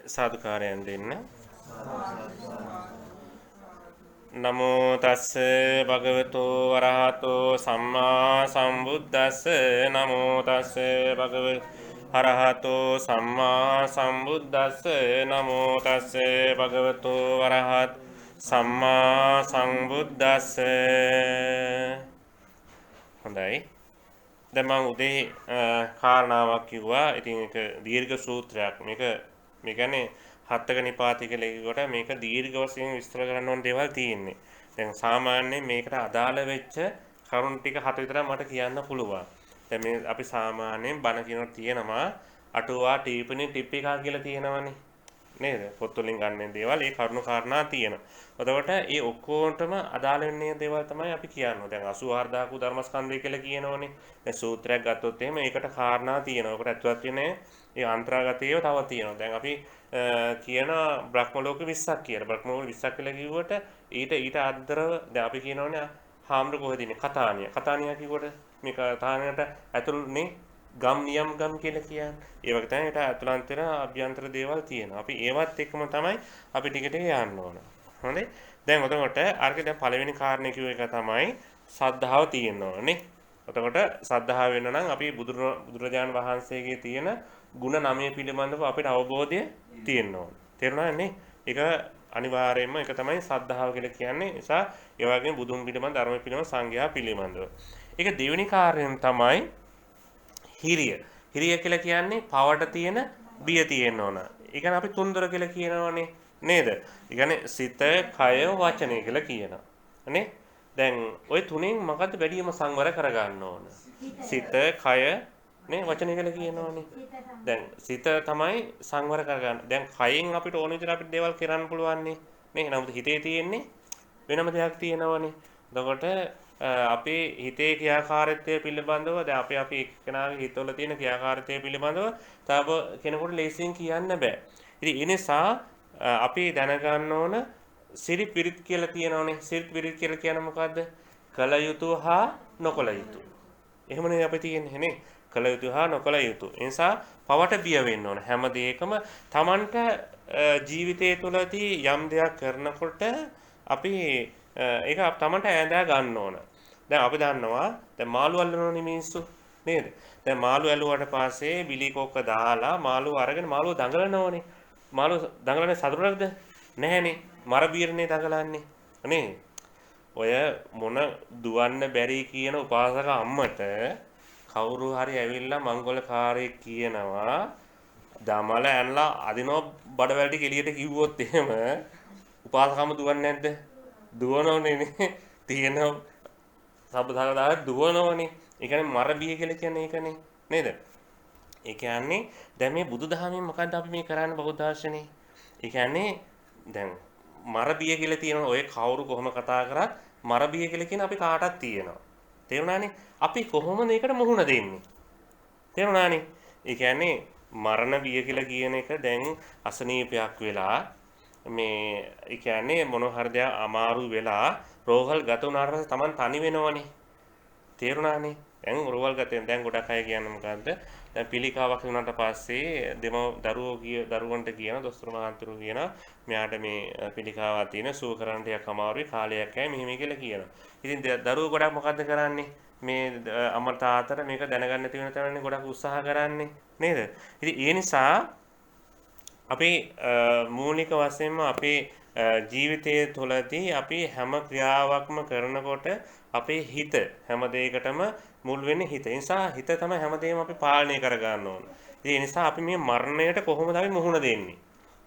සාදුකාරයන් දෙන්න. නමෝ තස්ස භගවතු වරහතෝ සම්මා සම්බුද්දස්ස නමෝ තස්ස භගවතු අරහතෝ සම්මා සම්බුද්දස්ස නමෝ තස්ස භගවතු වරහත් සම්මා සම්බුද්දස්ස. හොඳයි. දැන් මම උදේ කාරණාවක් කිව්වා. ඉතින් ඒක දීර්ඝ සූත්‍රයක්. මේ කියන්නේ හත්ක නිපාතික ලේඛකොට මේක දීර්ඝ වශයෙන් විස්තර කරන්න ඕන දේවල් තියෙන්නේ. දැන් සාමාන්‍යයෙන් මේකට අදාළ වෙච්ච කරුණු ටික 7 විතරක් මට කියන්න පුළුවන්. දැන් මේ අපි සාමාන්‍යයෙන් බණ කියනකොට තියෙනවා අටුවා ටීපනි ටිපිකා කියලා තියෙනවනේ. නේද? පොත් වලින් ගන්න දේවල් ඒ කරුණු කාරණා තියෙනවා. එතකොට ඒ ඔක්කොටම අදාළ වෙන්නේ දේවල් තමයි අපි කියන්නේ. දැන් 84000 ධර්මස්කන්ධය කියලා කියනවනේ. දැන් සූත්‍රයක් ගත්තොත් එහෙම ඒකට කාරණා තියෙනවා. ඒකට ඇතුළත් වෙන්නේ ඒ අන්තර්ගතයව තව තියෙනවා. දැන් අපි කියන බ්‍රහ්ම ලෝක 20ක් කියලා. බ්‍රහ්ම ලෝක 20ක් කියලා කිව්වට ඊට අද්දරව දැන් අපි කියනවනේ හාමුදුර කොහෙද ඉන්නේ? කතානිය. කතානිය කිව්වට මේ කතානියට ඇතුළුනේ ගම් නියම් ගම් කියලා කියන්නේ. ඒ වගේ තමයි ඒට අතුලන්තර අභ්‍යන්තර දේවල් තියෙනවා. අපි ඒවත් එක්කම තමයි අපි ටික ටික යන්න ඕන. හොඳයි. දැන් එතකොට අරක දැන් පළවෙනි කාරණේ කිව්ව එක තමයි සද්ධාව තියෙන්න ඕනේ. එතකොට සද්ධාව වෙන්න නම් අපි බුදුරජාණන් වහන්සේගේ තියෙන ಗುಣ 9 පිළිබඳව අපිට අවබෝධය තියෙන්න ඕන. තේරුණා නේ? ඒක අනිවාර්යයෙන්ම ඒක තමයි සද්ධාව කියලා කියන්නේ. නිසා ඒ වගේම බුදුන් පිළිබඳ ධර්ම පිළිබඳ සංඝයා පිළිබඳව. ඒක දෙවෙනි කාර්යයෙන් තමයි හිරිය. හිරිය කියලා කියන්නේ පවට තියෙන බිය තියෙන්න ඕන. ඒ කියන්නේ අපි තුන්දර කියලා කියනවනේ නේද? ඒ කියන්නේ සිත, කය, වචනය කියලා කියනවා. නේ? දැන් ওই තුනෙන් මොකද්ද වැඩිම සංවර කරගන්න ඕන? සිත, කය, නේ වචනය කියලා කියනවනේ. දැන් සිත තමයි සංවර කරගන්න. දැන් කයෙන් අපිට ඕන විදිහට අපිට දේවල් කරන්න පුළුවන් නේ. නමුත් හිතේ තියෙන්නේ වෙනම දෙයක් තියෙනවනේ. එතකොට අපේ හිතේ ක්‍රියාකාරීත්වය පිළිබඳව දැන් අපි එක්කෙනාගේ හිතවල තියෙන ක්‍රියාකාරීත්වය පිළිබඳව තව කෙනෙකුට ලේසියෙන් කියන්න බෑ. ඉතින් ඒ නිසා අපි දැනගන්න ඕන සිරිත් විරිත් කියලා තියෙනවනේ. සිරිත් විරිත් කියලා කියන්නේ මොකද්ද? කල යුතු හා නොකල යුතු. එහෙමනේ අපි තියෙන්නේ නේ. කල යුතු හා නොකල යුතු. ඒ නිසා පවට බිය වෙන්න ඕන. හැම දෙයකම Tamanට ජීවිතය තුළදී යම් දෙයක් කරනකොට අපි ඒක Tamanට ඈඳා ගන්න ඕන. දැන් අපි දන්නවා දැන් මාළු අල්ලනෝනේ මිනිස්සු නේද? දැන් මාළු ඇලුවට පස්සේ බිලි කොක්ක දාලා මාළුව අරගෙන මාළුව දඟලනෝනේ. මාළුව දඟලන්නේ සතුටටද? නැහැනේ. මර බීරනේ දඟලන්නේ. නේ? ඔය මොන දුවන්න බැරි කියන උපාසක අම්මට කවුරු හරි ඇවිල්ලා මංගලකාරයෙක් කියනවා දමල ඇනලා අදිනව බඩවැල් ටික එළියට කිව්වොත් එහෙම උපාසකම දුවන්නේ නැද්ද? දුවනෝනේ නේ. තියෙන සබ්බදාග දුවනෝනේ. ඒ කියන්නේ මර බිය කියලා කියන්නේ ඒකනේ. නේද? ඒ කියන්නේ දැන් මේ බුදුදහමෙන් මොකද්ද අපි මේ කරන්නේ බෞද්ධ දර්ශනේ? ඒ කියන්නේ දැන් මර බිය කියලා තියෙන ඔය කවුරු කොහොම කතා කරත් මර බිය කියලා කියන අපි කාටත් තියෙනවා. තේරුණානේ? අපි කොහොමද ඒකට මුහුණ දෙන්නේ? තේරුණානේ? ඒ කියන්නේ මරණ බිය කියලා කියන එක දැන් අසනීපයක් වෙලා මේ ඒ කියන්නේ මොන හරි දෙයක් අමාරු වෙලා රෝහල් ගත වුණාට පස්සේ Taman තනි වෙනවනේ. තේරුණානේ? දැන් රෝහල් ගතෙන් දැන් ගොඩක් අය කියන්නේ මොකද්ද? දැන් පිළිකාවක් වුණාට පස්සේ දරුවන්ට කියන දොස්තර මහත්තුරු කියන මෙයාට මේ පිළිකාවක් තියෙන සුව කරන්න ටිකක් අමාරුයි කාලයක් ඇයි මෙහෙම කියලා කියනවා. ඉතින් දරුවෝ ගොඩක් මොකද්ද කරන්නේ? මේ අම්මා තාත්තට මේක දැනගන්න තියෙන තරන්නේ ගොඩක් උත්සාහ කරන්නේ නේද? ඉතින් ඒ නිසා අපි මූලික වශයෙන්ම අපේ ජීවිතයේ තුළදී අපි හැම ක්‍රියාවක්ම කරනකොට අපේ හිත හැම දෙයකටම මුල් වෙන්නේ හිත. ඒ නිසා හිත තමයි හැමදේම අපි පාලනය කරගන්න ඕන. ඒ නිසා අපි මේ මරණයට කොහොමද අපි මුහුණ දෙන්නේ?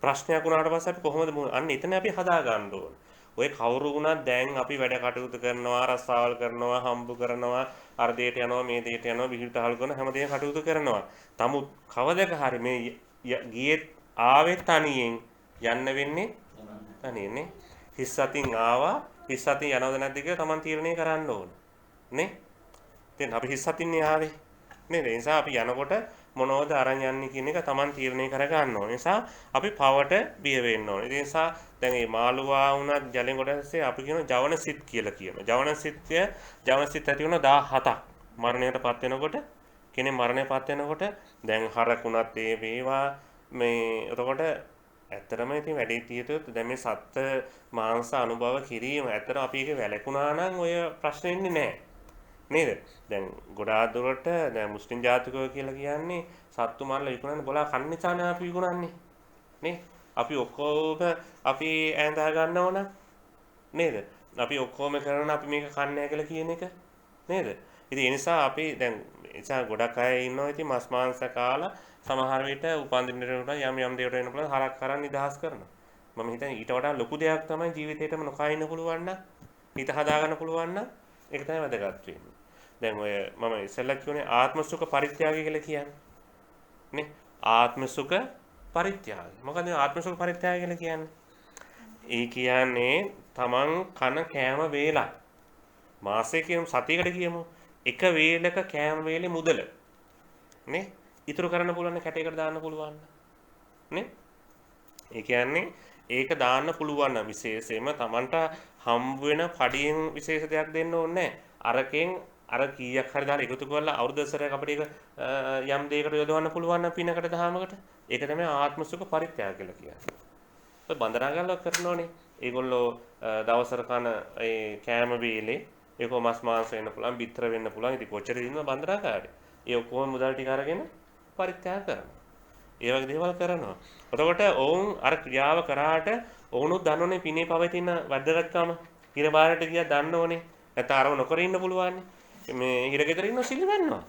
ප්‍රශ්නයක් වුණාට පස්සේ අපි කොහොමද අන්න එතන අපි හදා ගන්න ඕන. ඔය කවුරු වුණත් දැන් අපි වැඩ කටයුතු කරනවා, රස්සාවල් කරනවා, හම්බ කරනවා, අර දෙයට යනවා, මේ දෙයට යනවා, විහිළු තහල් කරන හැමදේම කටයුතු කරනවා. නමුත් කවදක හරි මේ ගියේ ආවේ තනියෙන් යන්න වෙන්නේ තනියනේ. හිස් අතින් ආවා, හිස් අතින් යනවද නැද්ද කියලා Taman තීරණය කරන්න ඕන. නේ? දැන් අපි හිස් අතින්නේ ආවේ. නේද? ඒ නිසා අපි යනකොට මොනවද අරන් යන්නේ කියන එක Taman තීරණය කර ගන්න ඕන. නිසා අපි පවට බිය වෙන්න ඕන. ඒ නිසා දැන් මේ මාළුවා වුණත් ජලෙන් කොටස්සේ අපි කියන ජවන සිත් කියලා කියනවා. ජවන සිත් ඇති වෙන 17ක් මරණයටපත් වෙනකොට කෙනෙක් මරණයටපත් වෙනකොට දැන් හරකුණත් ඒ වේවා මේ එතකොට ඇත්තටම ඉතින් වැඩි තියතොත් දැන් මේ සත්ත්ව මාංශ අනුභව කිරීම ඇත්තට අපි ඒක වැළකුණා නම් ඔය ප්‍රශ්නේ ඉන්නේ නැහැ. නේද? දැන් ගොඩාක් දුරට දැන් මුස්ලිම් ජාතිකයෝ කියලා කියන්නේ සත්තු මරලා විකුණන්න බොලා කන්න නිසානේ අපි විකුණන්නේ. නේ? අපි ඔක්කොම අපි ඈඳා ගන්නව නම් නේද? අපි ඔක්කොම කරන අපි මේක කන්නේ නැහැ කියලා කියන එක නේද? ඉතින් ඒ නිසා අපි දැන් නිසා ගොඩක් අය ඉන්නවා ඉතින් මස් මාංශ කාලා සමහර විට උපන්දිනේට යම් යම් දේවල් වෙන පුළුවන් හරක් කරන් නිදහස් කරනවා. මම හිතන්නේ ඊට වඩා ලොකු දෙයක් තමයි ජීවිතේටම නොකා ඉන්න පුළුවන් නම් හිත හදා ගන්න පුළුවන් නම් ඒක තමයි වැදගත් වෙන්නේ. දැන් ඔය මම ඉස්සෙල්ලා කියුනේ ආත්ම සුඛ පරිත්‍යාගය කියලා කියන්නේ. නේ? ආත්ම සුඛ පරිත්‍යාගය. මොකද ආත්ම සුඛ පරිත්‍යාගය කියලා කියන්නේ? ඒ කියන්නේ තමන් කන කෑම වේලක් මාසෙක කියමු සතියකට කියමු එක වේලක කෑම වේලේ මුදල නේ ඉතුරු කරන්න පුළුවන් කැටයකට දාන්න පුළුවන් නේ ඒ කියන්නේ ඒක දාන්න පුළුවන් නම් විශේෂයෙන්ම තමන්ට හම්බ වෙන පඩියෙන් විශේෂ දෙයක් දෙන්න ඕනේ අරකින් අර කීයක් හරි දාලා එකතු කරලා අවුරුදු සැරයක් අපිට ඒක යම් දෙයකට යොදවන්න පුළුවන් නම් පිනකට දහමකට ඒක තමයි ආත්ම සුඛ පරිත්‍යාග කියලා කියන්නේ. ඔය බඳරා ගන්නව කරනෝනේ. ඒගොල්ලෝ දවසට කන ඒ කෑම වේලේ ඒක මස් මාංශ වෙන්න පුළුවන්, බිත්තර වෙන්න පුළුවන්. ඉතින් කොච්චර දිනන බඳරා කාරේ. ඒ ඔක්කොම මුදල් ටික අරගෙන පරිත්‍යාග කරනවා. ඒ වගේ දේවල් කරනවා. එතකොට ඔවුන් අර ක්‍රියාව කරාට ඔවුනුත් දන්නෝනේ පිනේ පවතින වැදගත්කම. හිර බාරට ගියා දන්න ඕනේ. නැත්නම් අරව නොකර ඉන්න පුළුවන්. මේ හිරගෙදර ඉන්න සිල් ගන්නවා.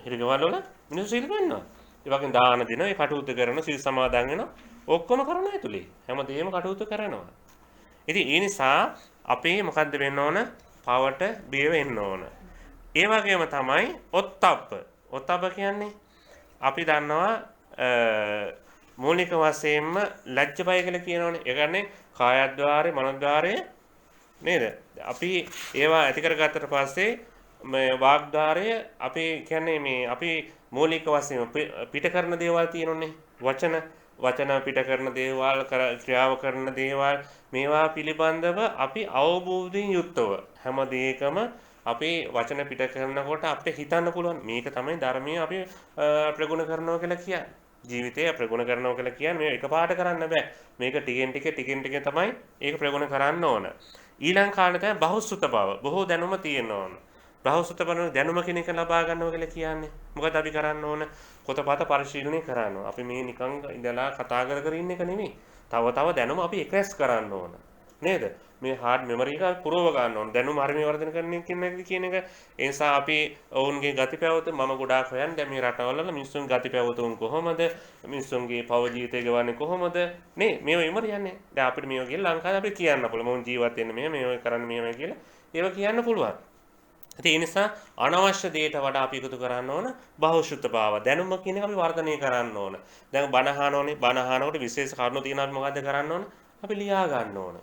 හිරගෙවල් වල මිනිස්සු සිල් ගන්නවා. ඒ වගේ දාන දෙනවා, ඒ කටයුතු කරන සිල් සමාදන් වෙනවා. ඔක්කොම කරනවා ඇතුලේ. හැමදේම කටයුතු කරනවා. ඉතින් ඒ නිසා අපේ මොකද්ද වෙන්න ඕන? පවට බිය වෙන්න ඕන. ඒ වගේම තමයි ඔත්තප්ප. ඔත්තප්ප කියන්නේ අපි දන්නවා මූලික වශයෙන්ම ලැජ්ජ බය කියලා කියනවනේ. ඒ කියන්නේ කායද්්වාරේ මනෝද්්වාරේ නේද? අපි ඒවා ඇති කරගත්තට පස්සේ මේ වාග්්වාරය අපි කියන්නේ මේ අපි මූලික වශයෙන් පිට කරන දේවල් තියෙනුනේ. වචන පිට කරන දේවල් ක්‍රියාව කරන දේවල් මේවා පිළිබඳව අපි අවබෝධයෙන් යුක්තව හැම දෙයකම අපි වචන පිට කරනකොට අපිට හිතන්න පුළුවන් මේක තමයි ධර්මයේ අපි ප්‍රගුණ කරනවා කියලා කියන්නේ. ජීවිතය ප්‍රගුණ කරනවා කියලා කියන්නේ මේ එකපාරට කරන්න බෑ. මේක ටිකෙන් ටික තමයි ඒක ප්‍රගුණ කරන්න ඕන. ඊළඟ කාලේ තමයි බහුසුත බව. බොහෝ දැනුම තියෙන්න ඕන. බහුසුත බව දැනුම කෙනෙක් ලබා ගන්නවා කියලා කියන්නේ. මොකද අපි කරන්න ඕන පොතපත පරිශීලනය කරනවා. අපි මේ නිකන් ඉඳලා කතා කර ඉන්න එක නෙමෙයි. තව දැනුම අපි එක්ස්ප්‍රෙස් කරන්න ඕන. නේද? මේ හાર્ඩ් මෙමරි එක පුරව ගන්න ඕන. දැනුම හරිය වර්ධනය කරන්න කියන එක. ඒ නිසා අපි ඔවුන්ගේ ගති පැවත මම ගොඩාක් හොයන්නේ දැන් මේ රටවල මිනිස්සුන් ගති පැවතුම් කොහොමද? මිනිස්සුන්ගේ පව ජීවිතය ගෙවන්නේ කොහොමද? නේ මේව ඉමර යන්නේ. දැන් අපිට මේව කියලා ලංකාවේ අපිට කියන්න පුළුවන්. මම ජීවත් වෙන්නේ මේව කරන්නේ මේව කියලා. ඒක කියන්න පුළුවන්. ඉතින් ඒ නිසා අනවශ්‍ය දෙයට වඩා අපි එකතු කරන්න ඕන බහුශුද්ධභාව දැනුම කියන එක අපි වර්ධනය කරන්න ඕන. දැන් බණ අහනෝනේ බණ අහනකොට විශේෂ කරුණු තියෙනවා අපි මොකද්ද කරන්න ඕන? අපි ලියා ගන්න ඕන.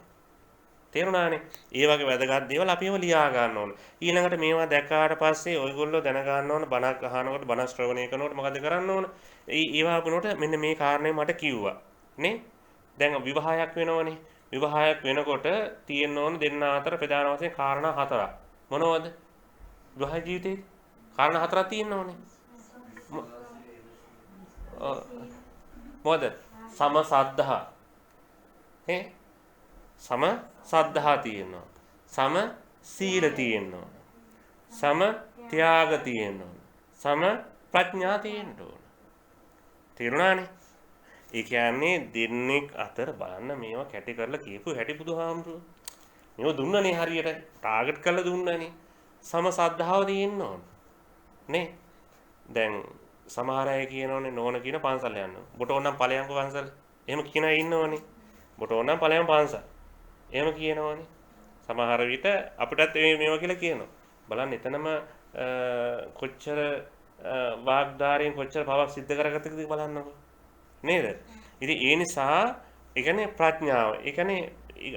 තේරුණානේ? ඒ වගේ වැදගත් දේවල් අපි ඒව ලියා ගන්න ඕන. ඊළඟට මේවා දැක්කාට පස්සේ ඔයගොල්ලෝ දැන ගන්න ඕන බණක් අහනකොට බණ ශ්‍රවණය කරනකොට මොකද්ද කරන්න ඕන? ඒවා වුණොත් මෙන්න මේ කාරණේ මට කිව්වා. නේ? දැන් විවාහයක් වෙනවනේ. විවාහයක් වෙනකොට තියෙන්න ඕන දෙන්න අතර ප්‍රධාන වශයෙන් කාරණා හතරක්. මොනවද? විවාහ ජීවිතේ කාරණා හතරක් තියෙන්න ඕනේ. මොකද? සම සද්ධා. සම සද්ධා තියෙනවා. සම සීල තියෙනවා. සම ත්‍යාග තියෙනවා. සම ප්‍රඥා තියෙනවා. තේරුණානේ? ඒ කියන්නේ දෙන්නෙක් අතර බලන්න මේවා කැටි කරලා කියපු හැටි බුදුහාමුදුරුවෝ. මේව දුන්නනේ හරියට ටාගට් කරලා දුන්නනේ. සම සද්ධාව තියෙන්න ඕන. නේ? දැන් සමහර අය කියනෝනේ නෝන කියන පන්සල යන්න. ඔබට ඕන නම් ඵලයන්ක පන්සල. එහෙම කියන අය ඉන්නෝනේ. ඔබට ඕන නම් ඵලයන් පන්සල. එහෙම කියනෝනේ. සමහර විට අපිටත් මේවා කියලා කියනවා. බලන්න එතනම කොච්චර වාග්දාරයෙන් කොච්චර පවක් සිද්ධ කරගත්තද බලන්නකො. නේද? ඉතින් ඒ නිසා ඒ කියන්නේ ප්‍රඥාව. ඒ කියන්නේ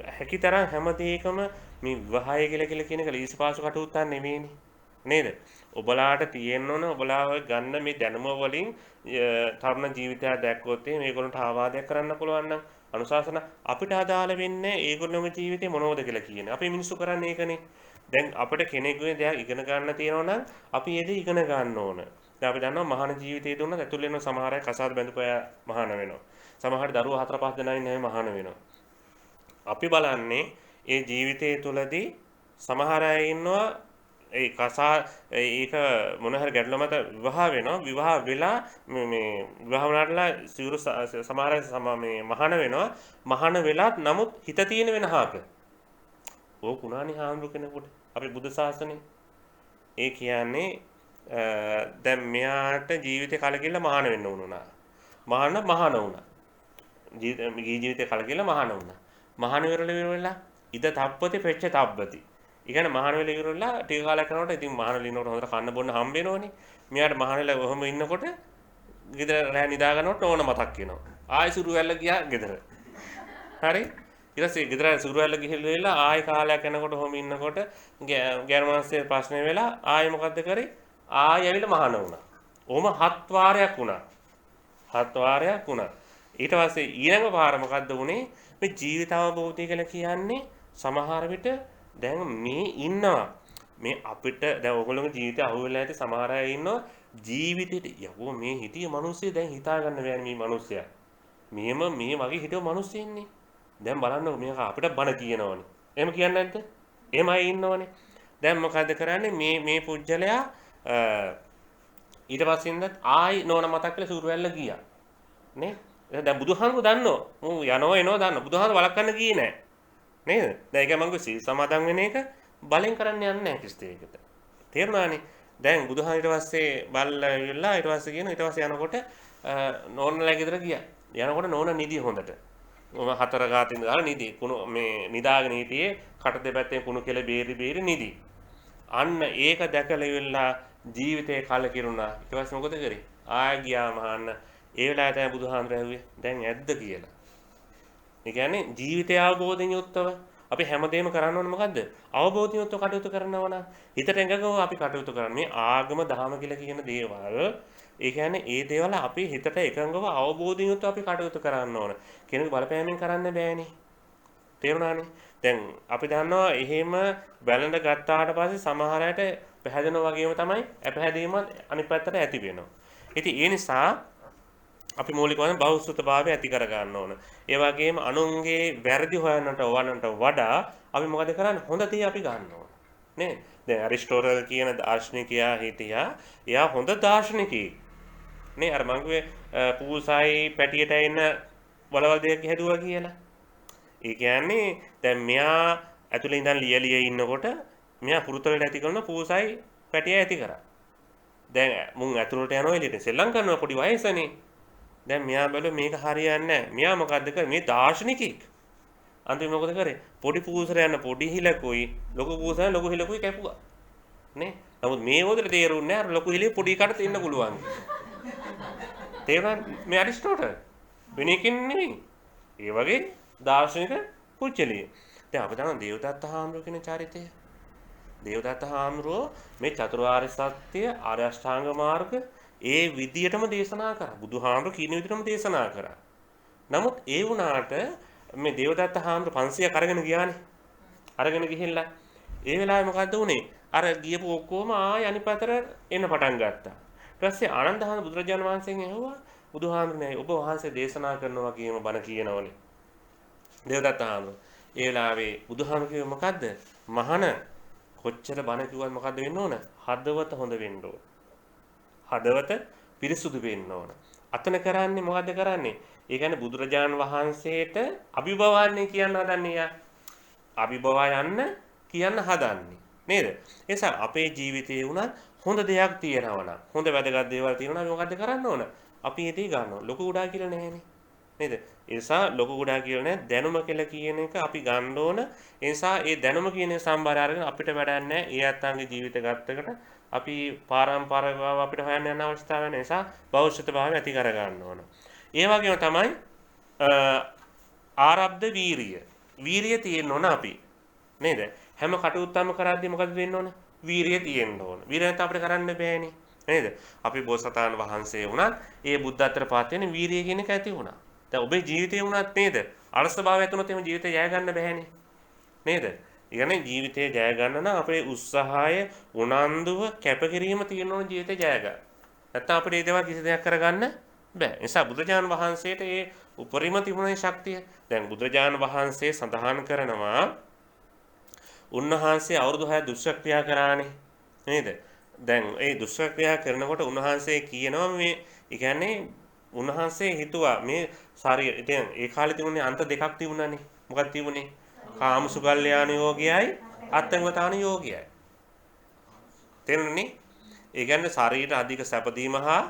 හැකිතරම් හැම දෙයකම මේ විවාහය කියලා කියන එක ලීසිපාසු කටයුත්තක් නෙමෙයිනේ. නේද? ඔබලාට තියෙන්න ඕන ඔබලාව ගන්න මේ දැනුම වලින් තරුණ ජීවිතයක් දැක්කොත් මේගොල්ලන්ට ආවාදයක් කරන්න පුළුවන් නම් අනුශාසන අපිට අදාළ වෙන්නේ ඒගොල්ලෝගේ ජීවිතේ මොනවද කියලා කියන්නේ. අපි මිනිස්සු කරන්නේ ඒකනේ. දැන් අපිට කෙනෙකුගේ දෙයක් ඉගෙන ගන්න තියෙනවා නම් අපි ඒ දේ ඉගෙන ගන්න ඕන. දැන් අපි දන්නවා මහාන ජීවිතයේ දුන්නත් ඇතුළේ වෙන සමහර අය කසාද බැඳපු අය මහාන වෙනවා. සමහර දරුවෝ 4-5 දෙනා ඉන්නේ මහාන වෙනවා. අපි බලන්නේ ඒ ජීවිතය තුළදී සමහර අය ඉන්නවා ඒ ඒක මොන හරි ගැටලුව මත විවාහ වෙනවා. විවාහ වෙලා මේ විවාහ වුණාටලා සිවුරු සමහර අය මේ මහාන වෙනවා. මහාන වෙලත් නමුත් හිත තියෙන වෙන හාක. ඕක උනානේ හාමුදුරු කෙනෙකුට. අපි බුද්ධ ශාසනේ. ඒ කියන්නේ දැන් මෙයාට ජීවිතේ කලකිරලා මහාන වෙන්න උනුනා. මහාන වුණා. ජීවිතේ කලකිරලා මහාන වුණා. මහාන වෙරළා ඉද තප්පති පෙච්ච තබ්බති. ඒ කියන්නේ මහාන වෙලා ඉවරලා ටික කාලයක් යනකොට ඉතින් මහාන වෙලිනකොට හොඳට කන්න බොන්න හම්බ වෙනවනේ. මෙයාට මහාන වෙලා ඔහොම ඉන්නකොට ගෙදර රෑ නිදා ගන්නකොට ඕන මතක් වෙනවා. ආයෙ සුරු වැල්ල ගියා ගෙදර. හරි? ඊට පස්සේ ගෙදර සුරු වැල්ල ගිහිල්ලා ආයෙ කාලයක් යනකොට ඔහොම ඉන්නකොට ගෑනුමාස්සේ ප්‍රශ්නේ වෙලා ආයෙ මොකද්ද කරේ? ආයෙ ඇවිල්ලා මහාන වුණා. ඔහොම 7 වාරයක් වුණා. 7 වාරයක් වුණා. ඊට පස්සේ ඊළඟ පාර මොකද්ද වුනේ? මේ ජීවිත අවබෝධය කියලා කියන්නේ සමහර විට දැන් මේ ඉන්නවා මේ අපිට දැන් ඔයගොල්ලෝගේ ජීවිතය අහුවෙලා ඇති සමහර අය ඉන්නවා ජීවිතේට යවෝ මේ හිටිය මිනිස්සු දැන් හිතා ගන්න බෑනේ මේ මිනිස්සයා මෙහෙම මේ වගේ හිටව මිනිස්සු ඉන්නේ දැන් බලන්න මේක අපිට බන කියනවනේ එහෙම කියන්නේ නැද්ද එහෙම අය ඉන්නවනේ දැන් මොකද කරන්නේ මේ පුජ්‍යලයා ඊට පස්සේ ඉඳන් ආයි නෝන මතක් කරලා සූරුවැල්ල ගියා නේ දැන් බුදුහාමුදුරු දන්නෝ මූ යනවා එනවා දන්නවා බුදුහාමුදුරු වළක්වන්න ගියේ නැහැ නේද? දැන් ඒක මම සිල් සමාදන් වෙන එක බලෙන් කරන්න යන්නේ නැහැ ක්‍රිස්තියකට. තේරුණානේ? දැන් බුදුහාම ඊට පස්සේ බල්ලා ඉවිල්ලා ඊට පස්සේ කියන ඊට පස්සේ යනකොට නෝනලා ගෙදර ගියා. යනකොට නෝන නිදි හොඳට. මොම 4 ගාතින් දාලා නිදි. කුණු මේ නිදාගෙන හිටියේ කට දෙපැත්තෙන් කුණු කෙල බේරි නිදි. අන්න ඒක දැකලා ඉවිල්ලා ජීවිතේ කලකිරුණා. ඊට පස්සේ මොකද කරේ? ආය ගියා මහාන්න. ඒ වෙලාවට තමයි බුදුහාමර ඇහුවේ. දැන් ඇද්ද කියලා. ඒ කියන්නේ ජීවිතය අවබෝධයෙන් යුක්තව අපි හැමදේම කරන්න ඕනේ මොකද්ද? අවබෝධයෙන් යුක්තව කටයුතු කරනවා නම් හිතට එකඟව අපි කටයුතු කරන්නේ. මේ ආගම දහම කියලා කියන දේවල් ඒ කියන්නේ ඒ දේවල් අපි හිතට එකඟව අවබෝධයෙන් යුක්තව අපි කටයුතු කරන්න ඕන. කෙනෙකු බලපෑමෙන් කරන්න බෑනේ. තේරුණානේ? දැන් අපි දන්නවා එහෙම බැලඳ ගත්තාට පස්සේ සමහර අයට පැහැදෙනවා වගේම තමයි අපැහැදීමත් අනිත් පැත්තට ඇති වෙනවා. ඉතින් ඒ නිසා අපි මූලිකවම බහුසුතභාවය ඇති කර ගන්න ඕන. ඒ වගේම අනුන්ගේ වැරදි හොයන්නට වඩා අපි මොකද කරන්නේ? හොඳ දේ අපි ගන්න ඕන. නේ? දැන් ඇරිස්ටෝටල් කියන දාර්ශනිකයා හිටියා. එයා හොඳ දාර්ශනිකයෙක්. නේ අර මං කිව්වේ පූසයි පැටියට එන වලවල් දෙයක් හැදුවා කියලා. ඒ කියන්නේ දැන් මෙයා ඇතුලේ ඉඳන් ලියලිය ඉන්නකොට මෙයා පුරුතලට ඇති කරන පූසයි පැටිය ඇති කරා. දැන් මුන් ඇතුලට යනවා එළියට සෙල්ලම් කරනවා පොඩි වයසනේ. දැන් මෙයා බැලුවා මේක හරියන්නේ නැහැ. මෙයා මොකද්ද කරේ? මේ දාර්ශනිකෙක්. අන්තිමට මොකද කරේ? පොඩි පූසර යන පොඩි හිලකුයි ලොකු පූසර ලොකු හිලකුයි කැපුවා. නේ? නමුත් මේ හොදට තේරුන්නේ නැහැ. අර ලොකු හිලේ පොඩි කට ඉන්න පුළුවන්. තේරුණා මේ ඇරිස්ටෝටල්. වෙන එකකින් නෙමෙයි. ඒ වගේ දාර්ශනික පුච්චලිය. දැන් අපි දන්නවා දේවදත්ත හාමුදුරුවෝ කියන චරිතය. දේවදත්ත හාමුදුරුවෝ මේ චතුරාර්ය සත්‍ය ආර්ය අෂ්ටාංග මාර්ග ඒ විදියටම දේශනා කරා. බුදුහාමුදුරු කියන විදියටම දේශනා කරා. නමුත් ඒ වුණාට මේ දේවදත්ත හාමුදුරු 500ක් අරගෙන ගියානේ. අරගෙන ගිහිල්ලා ඒ වෙලාවේ මොකද්ද වුනේ? අර ගියපු ඔක්කොම ආය අනිත් පැත්තට එන්න පටන් ගත්තා. ඊට පස්සේ ආනන්ද හාමුදුරු බුදුරජාණන් වහන්සේගෙන් ඇහුවා බුදුහාමුදුරනේ ඔබ වහන්සේ දේශනා කරනවා වගේම බණ කියනවනේ. දේවදත්ත හාමුදුරු ඒ වෙලාවේ බුදුහාමුදුරු කිව්වේ මොකද්ද? මහාන කොච්චර බණ කිව්වත් මොකද්ද වෙන්න ඕන? හදවත හොඳ වෙන්න ඕන. හදවත පිරිසුදු වෙන්න ඕන. අතන කරන්නේ මොකද්ද කරන්නේ? ඒ කියන්නේ බුදුරජාන් වහන්සේට අභිභවන්නේ කියන්න හදන්නේ යා. අභිභවා යන්න කියන්න හදන්නේ. නේද? ඒ නිසා අපේ ජීවිතේ උනත් හොඳ දෙයක් තියෙනවා නම් හොඳ වැදගත් දේවල් තියෙනවා නම් මොකද්ද කරන්න ඕන? අපි ඒටි ගන්නවා. ලොකු උඩා කියලා නැහැනේ. නේද? ඒ නිසා ලොකු උඩා කියලා නැහැ. දැනුම කියලා කියන එක අපි ගන්න ඕන. ඒ නිසා ඒ දැනුම කියන සම්බාරය අරගෙන අපිට වැඩක් නැහැ. ඒ අත්ංගේ ජීවිත ගත්තකට අපි පාරම්පරිකව අපිට හොයන්න යන අවස්ථාවක් නැහැ. නිසා භෞතිකභාවය ඇති කර ගන්න ඕන. ඒ වගේම තමයි ආරබ්ධ වීරිය. වීරිය තියෙන්න ඕන අපි. නේද? හැම කටයුත්තක්ම කරද්දී මොකද වෙන්න ඕන? වීරිය තියෙන්න ඕන. වීරිය නැත්නම් අපිට කරන්න බෑනේ. නේද? අපි බෝසතාණන් වහන්සේ වුණත් ඒ බුද්ධත්වයට පත් වෙන වීරිය කියන එක ඇති වුණා. දැන් ඔබේ ජීවිතේ වුණත් නේද? අලසභාවය ඇතුළත එහෙම ජීවිතේ ජය ගන්න බෑනේ. නේද? ඉතින් ජීවිතේ ජය ගන්න නම් අපේ උත්සාහය, උනන්දුව, කැපකිරීම තියෙන ඕන ජීවිතේ ජය ගන්න. නැත්නම් අපිට ඒ දේවල් කිසි දෙයක් කරගන්න බෑ. ඒ නිසා බුදුරජාන් වහන්සේට ඒ උපරිම තිබුණේ ශක්තිය. දැන් බුදුරජාන් වහන්සේ සඳහන් කරනවා උන්වහන්සේ අවුරුදු 6 දුෂ්ක්‍රියා කරානේ. නේද? දැන් ඒ දුෂ්ක්‍රියා කරනකොට උන්වහන්සේ කියනවා මේ ඒ කියන්නේ උන්වහන්සේ හිතුවා මේ ශරීර දැන් ඒ කාලේ තිබුණේ අන්ත දෙකක් තිබුණානේ. මොකක්ද තිබුණේ? කාමසුකල්යාණ යෝගයයි අත්ංගවතාන යෝගයයි. තේරුණනේ? ඒ කියන්නේ ශරීර අධික සැපදීම හා